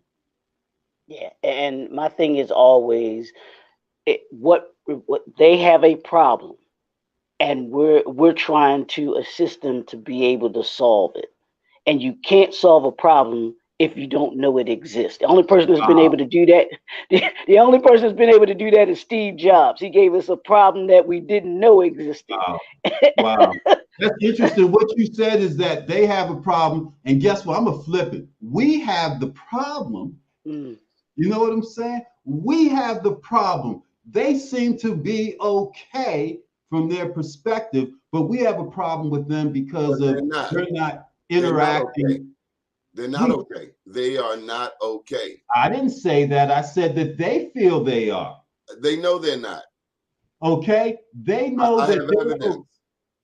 Yeah. And my thing is always, what they have a problem, and we're trying to assist them to be able to solve it. And you can't solve a problem if you don't know it exists. The only person that's been Wow. able to do that, the only person that's been able to do that is Steve Jobs. He gave us a problem that we didn't know existed. Wow. Wow. That's interesting. What you said is that they have a problem, and guess what? I'm gonna flip it. We have the problem. Mm. You know what I'm saying? We have the problem. They seem to be okay from their perspective, but we have a problem with them because But of they're not. they're not They're not okay. interacting. They're not okay. They are not okay. I didn't say that. I said that they feel they are. They know they're not. Okay? They know I that have they're evidence.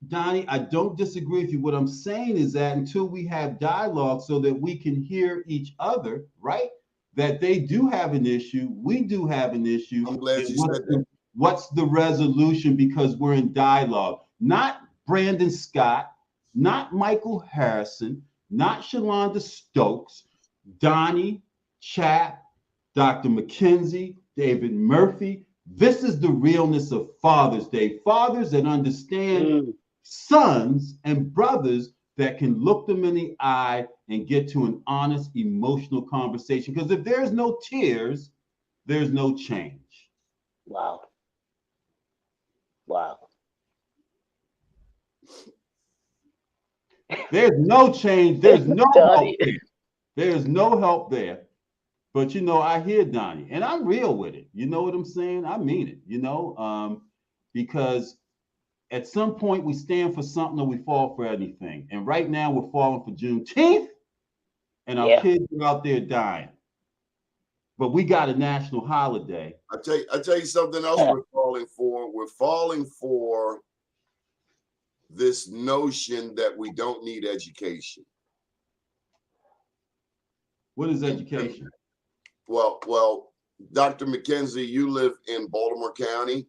Donnie, I don't disagree with you. What I'm saying is that until we have dialogue so that we can hear each other, right? That they do have an issue, we do have an issue. I'm glad and you said that. What's the resolution? Because we're in dialogue. Not Brandon Scott, not Michael Harrison, not Shalonda Stokes, Donnie, Chap, Dr. McKenzie, David Murphy. This is the realness of Father's Day. Fathers that understand Mm. sons and brothers that can look them in the eye and get to an honest emotional conversation. Because if there's no tears, there's no change. Wow. Wow. There's no change. There's no help Donnie. there. There's no help there. But you know, I hear Donnie, and I'm real with it. You know what I'm saying? I mean it. Because at some point we stand for something or we fall for anything. And right now we're falling for Juneteenth, and our Yeah. kids are out there dying. But we got a national holiday. I tell you something else we're falling for. We're falling for this notion that we don't need education. What is education? Well, Dr. McKenzie, you live in Baltimore County.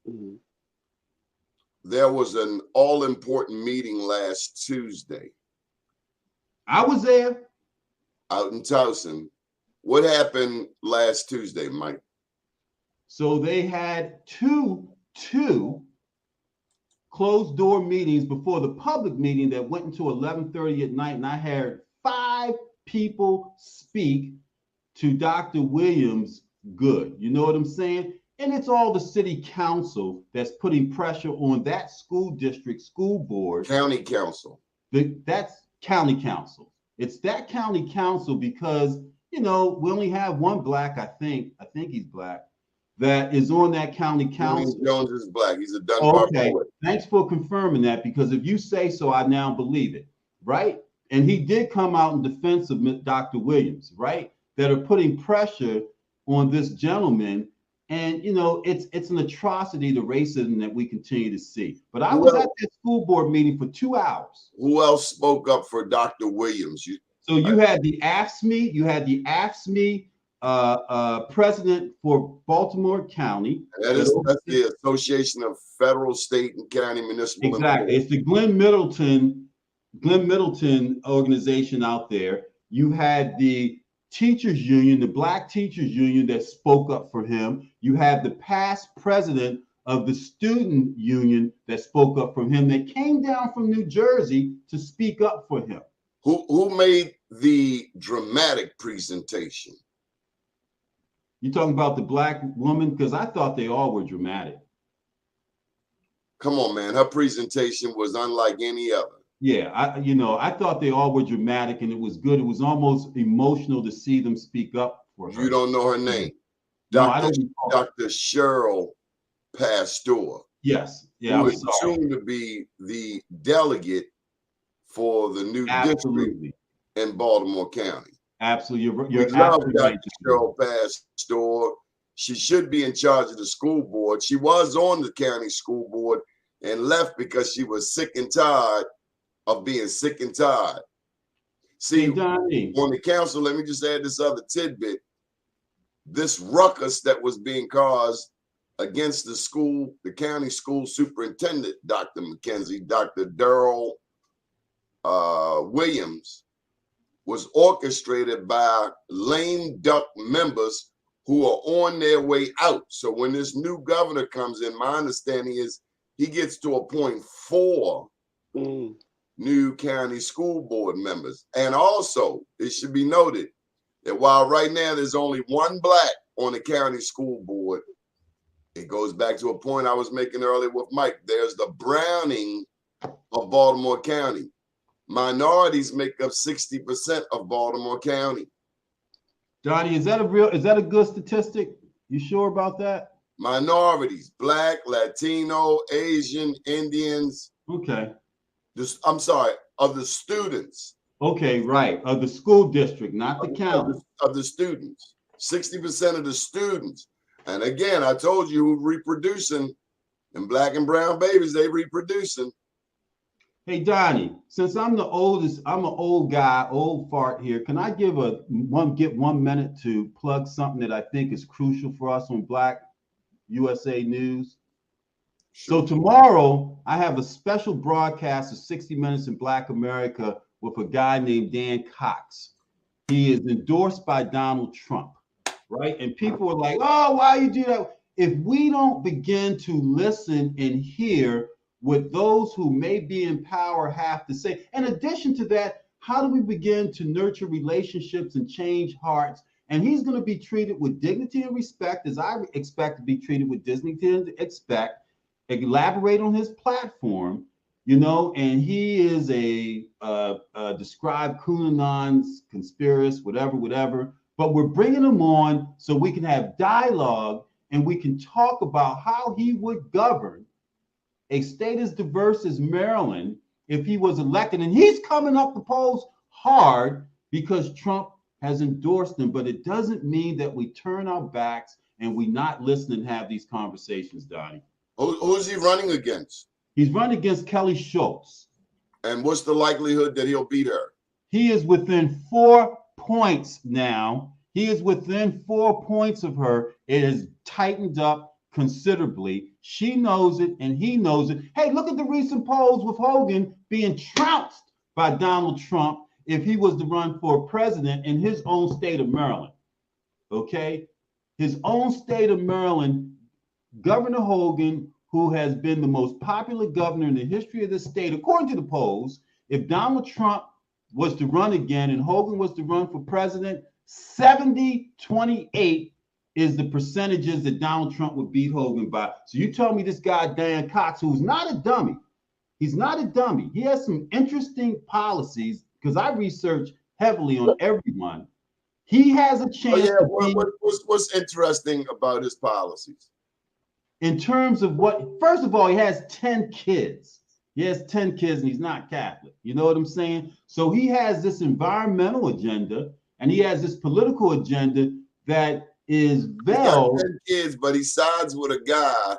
Mhm. There was an all-important meeting last Tuesday I was there. out in Towson. What happened last Tuesday, Mike? So they had two closed door meetings before the public meeting that went until 11:30 at night, and I heard 5 people speak to Dr. Williams good. You know what I'm saying? And it's all the city council that's putting pressure on that school district, school board. County council. That's county council. It's that county council because, we only have one black, I think he's black, that is on that county council. Jones is black. He's a Dunbar Okay, poet. thanks for confirming that, because if you say so, I now believe it, right? And he did come out in defense of Dr. Williams, right? That are putting pressure on this gentleman. And, it's an atrocity, the racism that we continue to see. But I was at that school board meeting for 2 hours. Who else spoke up for Dr. Williams? You had the AFSCME, president for Baltimore County. That's the Association of Federal, State, and County Municipal. Exactly. It's the Glenn Middleton organization out there. You had the teachers union, the Black Teachers Union, that spoke up for him. You have the past president of the student union that spoke up for him, that came down from New Jersey to speak up for him. Who made the dramatic presentation? You talking about the black woman? Because I thought they all were dramatic. Come on, man. Her presentation was unlike any other. Yeah, I thought they all were dramatic, and it was good. It was almost emotional to see them speak up for her. You don't know her name. No, I don't. Dr. Cheryl Pasteur. Yes. Yeah, who is soon to be the delegate for the new district in Baltimore County. Absolutely. You're love absolutely Dr. right. Cheryl Pasteur. She should be in charge of the school board. She was on the county school board and left because she was sick and tired of being sick and tired. See, on the council, let me just add this other tidbit. This ruckus that was being caused against the county school superintendent, Dr. McKenzie, Dr. Darrell Williams, was orchestrated by lame duck members who are on their way out. So when this new governor comes in, my understanding is he gets to appoint 4 new county school board members. And also, it should be noted that while right now there's only one black on the county school board, it goes back to a point I was making earlier with Mike. There's the Browning of Baltimore County. Minorities make up 60% of Baltimore County. Donnie, is that a good statistic? You sure about that? Minorities, black, Latino, Asian, Indians. Okay. I'm sorry, of the students. Okay, right. Of the school district, not the county. Of the students. 60% of the students. And again, I told you who reproducing, and black and brown babies, they reproducing. Hey, Donnie, since I'm the oldest, I'm an old guy, old fart here. Can I get 1 minute to plug something that I think is crucial for us on Black USA News? Sure. So tomorrow, I have a special broadcast of 60 Minutes in Black America with a guy named Dan Cox. He is endorsed by Donald Trump, right? And people are like, oh, why you do that? If we don't begin to listen and hear what those who may be in power have to say, in addition to that, how do we begin to nurture relationships and change hearts? And he's going to be treated with dignity and respect, as I expect to be treated with dignity and respect. Elaborate on his platform, and he is a described QAnon's conspiracist, whatever. But we're bringing him on so we can have dialogue and we can talk about how he would govern a state as diverse as Maryland if he was elected. And he's coming up the polls hard because Trump has endorsed him. But it doesn't mean that we turn our backs and we not listen and have these conversations, Donnie. Who's he running against? He's running against Kelly Schultz. And what's the likelihood that he'll beat her? He is within 4 points now. He is within 4 points of her. It has tightened up considerably. She knows it and he knows it. Hey, look at the recent polls with Hogan being trounced by Donald Trump if he was to run for president in his own state of Maryland. Okay? His own state of Maryland, Governor Hogan, who has been the most popular governor in the history of the state, according to the polls, if Donald Trump was to run again and Hogan was to run for president, 70-28 is the percentages that Donald Trump would beat Hogan by. So you tell me this guy, Dan Cox, who's not a dummy. He's not a dummy. He has some interesting policies because I research heavily on everyone. He has a chance. Oh, yeah. What's interesting about his policies? In terms of what, first of all, he has 10 kids. He has 10 kids and he's not Catholic. You know what I'm saying? So he has this environmental agenda and he has this political agenda that is veiled. He's got 10 kids, but he sides with a guy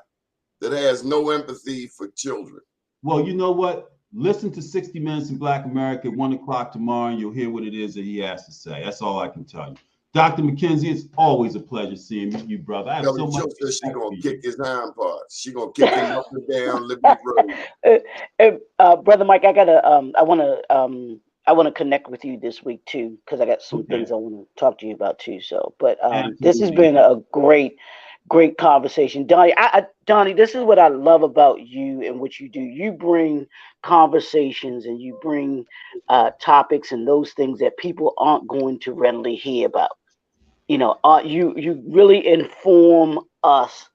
that has no empathy for children. Well, you know what? Listen to 60 Minutes in Black America at 1 o'clock tomorrow and you'll hear what it is that he has to say. That's all I can tell you. Dr. McKenzie, it's always a pleasure seeing you, brother. I have so much. She's gonna kick his hind parts. She's gonna kick him up and down Liberty Road. Brother Mike, I wanna connect with you this week too, because I got some things I want to talk to you about too. So, but this has been a great conversation, Donnie. Donnie, this is what I love about you and what you do. You bring conversations and you bring topics and those things that people aren't going to readily hear about. You really inform us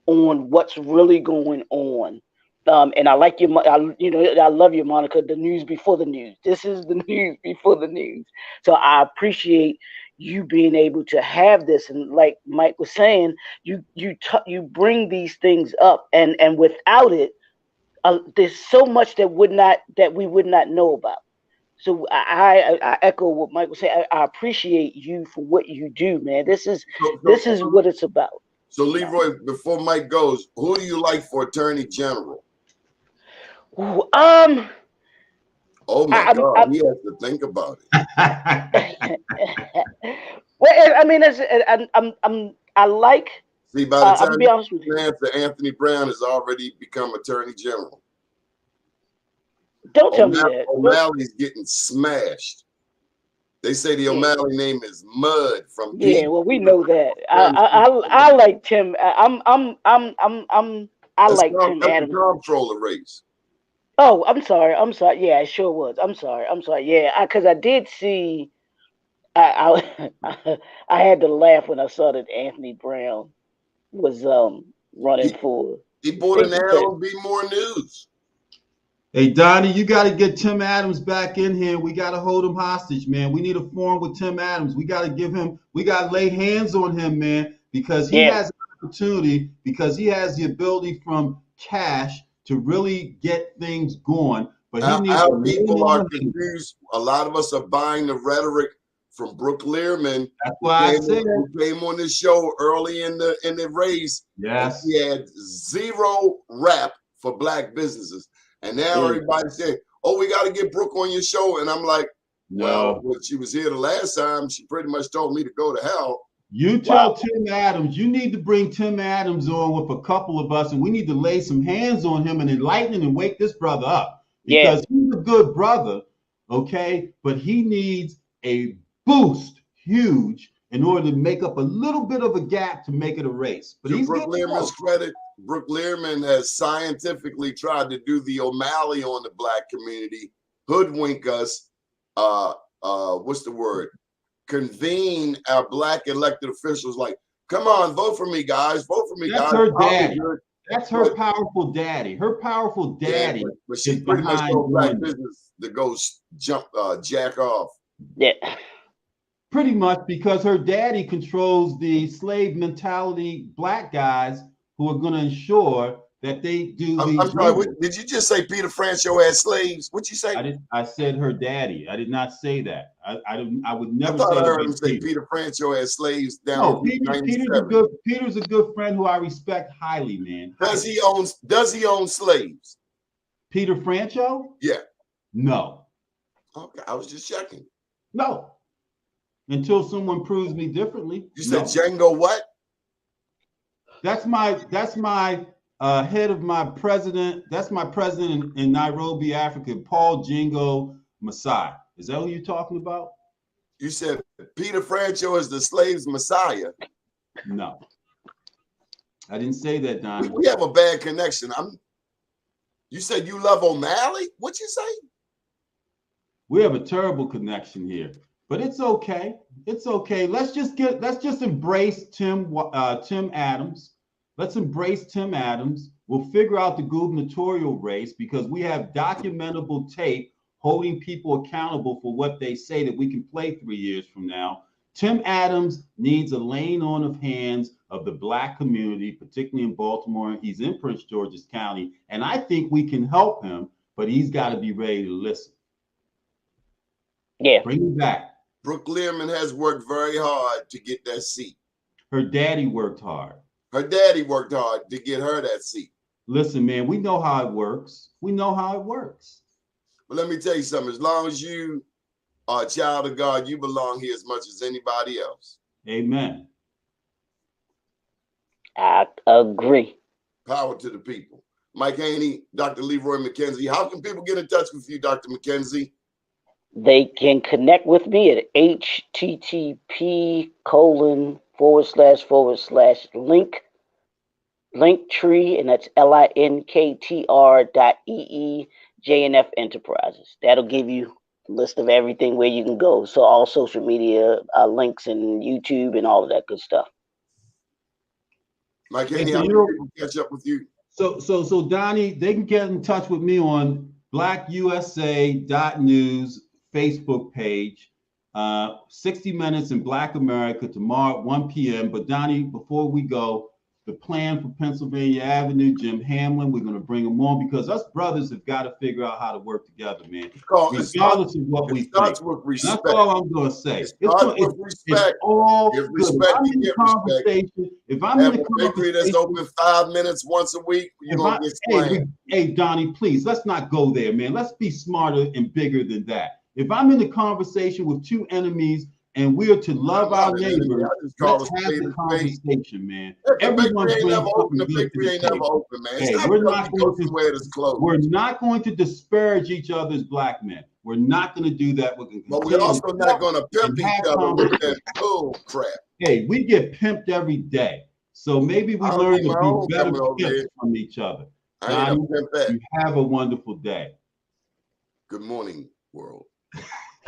on what's really going on. And I like I love your moniker, the news before the news. This is the news before the news. So I appreciate you being able to have this. And like Mike was saying, you bring these things up, and without it, there's so much that we would not know about. So I echo what Mike was saying. I appreciate you for what you do, man. This is what it's about. So Leroy, before Mike goes, who do you like for Attorney General? Ooh, oh my God, he has to think about it. Well, I mean, I like. See, by the time I'll be honest with you, Anthony Brown has already become Attorney General. Don't tell me that. O'Malley's getting smashed. They say the O'Malley name is Mud from. Yeah, well, we know that. I like Tim. I like Tim Adams. Comptroller race. Oh, I'm sorry. I'm sorry. Yeah, it sure was. I'm sorry. I'm sorry. Yeah, because I did see. I I had to laugh when I saw that Anthony Brown was running He for he bought an safety ad pit. on Be More News. Hey, Donnie, you got to get Tim Adams back in here. We got to hold him hostage, man. We need a forum with Tim Adams. We got to give him, we got to lay hands on him, man, because he Yeah, has an opportunity, because he has the ability from cash to really get things going. But he needs to Our lay people on are the hand. confused. A lot of us are buying the rhetoric from Brooke Learman, That's why I said, who came on this show early in the race, and yes. he had zero rap for black businesses. And now mm, everybody's saying, "Oh, we got to get Brooke on your show," and I'm like, "Well, No. when she was here the last time, she pretty much told me to go to hell." You well, tell Tim Adams, you need to bring Tim Adams on with a couple of us, and we need to lay some hands on him and enlighten him and wake this brother up yeah, because he's a good brother, okay? But he needs a boost, huge, in order to make up a little bit of a gap to make it a race. But To he's Brooke getting Learman's close. credit, Brooke Learman has scientifically tried to do the O'Malley on the black community, hoodwink us, what's the word? Convene our black elected officials like, come on, vote for me, guys, vote for me, That's guys. her I'll be daddy. good. That's her But powerful daddy. Her powerful yeah, daddy but she is pretty much behind told black doing this. business to go jack off. yeah, Pretty much because her daddy controls the slave mentality black guys who are going to ensure that they do I'm these sorry, rulings. did you just say Peter Franchot had slaves? What'd you say? I said her daddy. I did not say that. I would I never thought say I it heard him about say Peter. Peter Franchot had slaves down No, in Route 97. Peter's a good friend who I respect highly, man. Does Highly. he own slaves? Peter Francho? Yeah. No. Okay, I was just checking. No. Until someone proves me differently. You said No. Django what? That's my head of my president. That's my president in Nairobi, Africa, Paul Jingo Masai. Is that who you're talking about? You said Peter Franchot is the slave's messiah. No, I didn't say that, Donnie. We have a bad connection. You said you love O'Malley? What'd you say? We have a terrible connection here, but it's okay. It's okay. Let's just embrace Tim Adams. Let's embrace Tim Adams. We'll figure out the gubernatorial race because we have documentable tape holding people accountable for what they say that we can play 3 years from now. Tim Adams needs a laying on of hands of the black community, particularly in Baltimore. He's in Prince George's County, and I think we can help him, but he's got to be ready to listen. yeah. Bring him back. Brooke Learman has worked very hard to get that seat. Her daddy worked hard. Her daddy worked hard to get her that seat. Listen, man, we know how it works. We know how it works. But let me tell you something. As long as you are a child of God, you belong here as much as anybody else. Amen. I agree. Power to the people. Mike Haney, Dr. Leroy McKenzie. How can people get in touch with you, Dr. McKenzie? They can connect with me at http://link tree, and that's linktr.ee/JNF Enterprises. That'll give you a list of everything where you can go. So all social media links and YouTube and all of that good stuff. Mike Haney, so how can people catch up with you? So Donnie, they can get in touch with me on blackusa.news Facebook page. 60 Minutes in Black America tomorrow at 1 p.m. But Donnie, before we go, the plan for Pennsylvania Avenue, Jim Hamlin, we're going to bring him on because us brothers have got to figure out how to work together, man. Regardless of what we think. With respect. That's all I'm going to say. It's all if respect, I'm in the conversation, if I'm in the conversation, that's open 5 minutes once a week, you're going to get slammed. Hey, Donnie, please, let's not go there, man. Let's be smarter and bigger than that. If I'm in a conversation with two enemies and we are to love our neighbors, let's have the conversation, man. Everyone's the victory ain't never open, man. Hey, we're not going to disparage each other's black men. We're not going to do that. But we're also not going to pimp each other with that bull crap. Hey, we get pimped every day. So maybe we learn to be better pimps from each other. I ain't a Donnie, pimpette. you have a wonderful day. Good morning, world.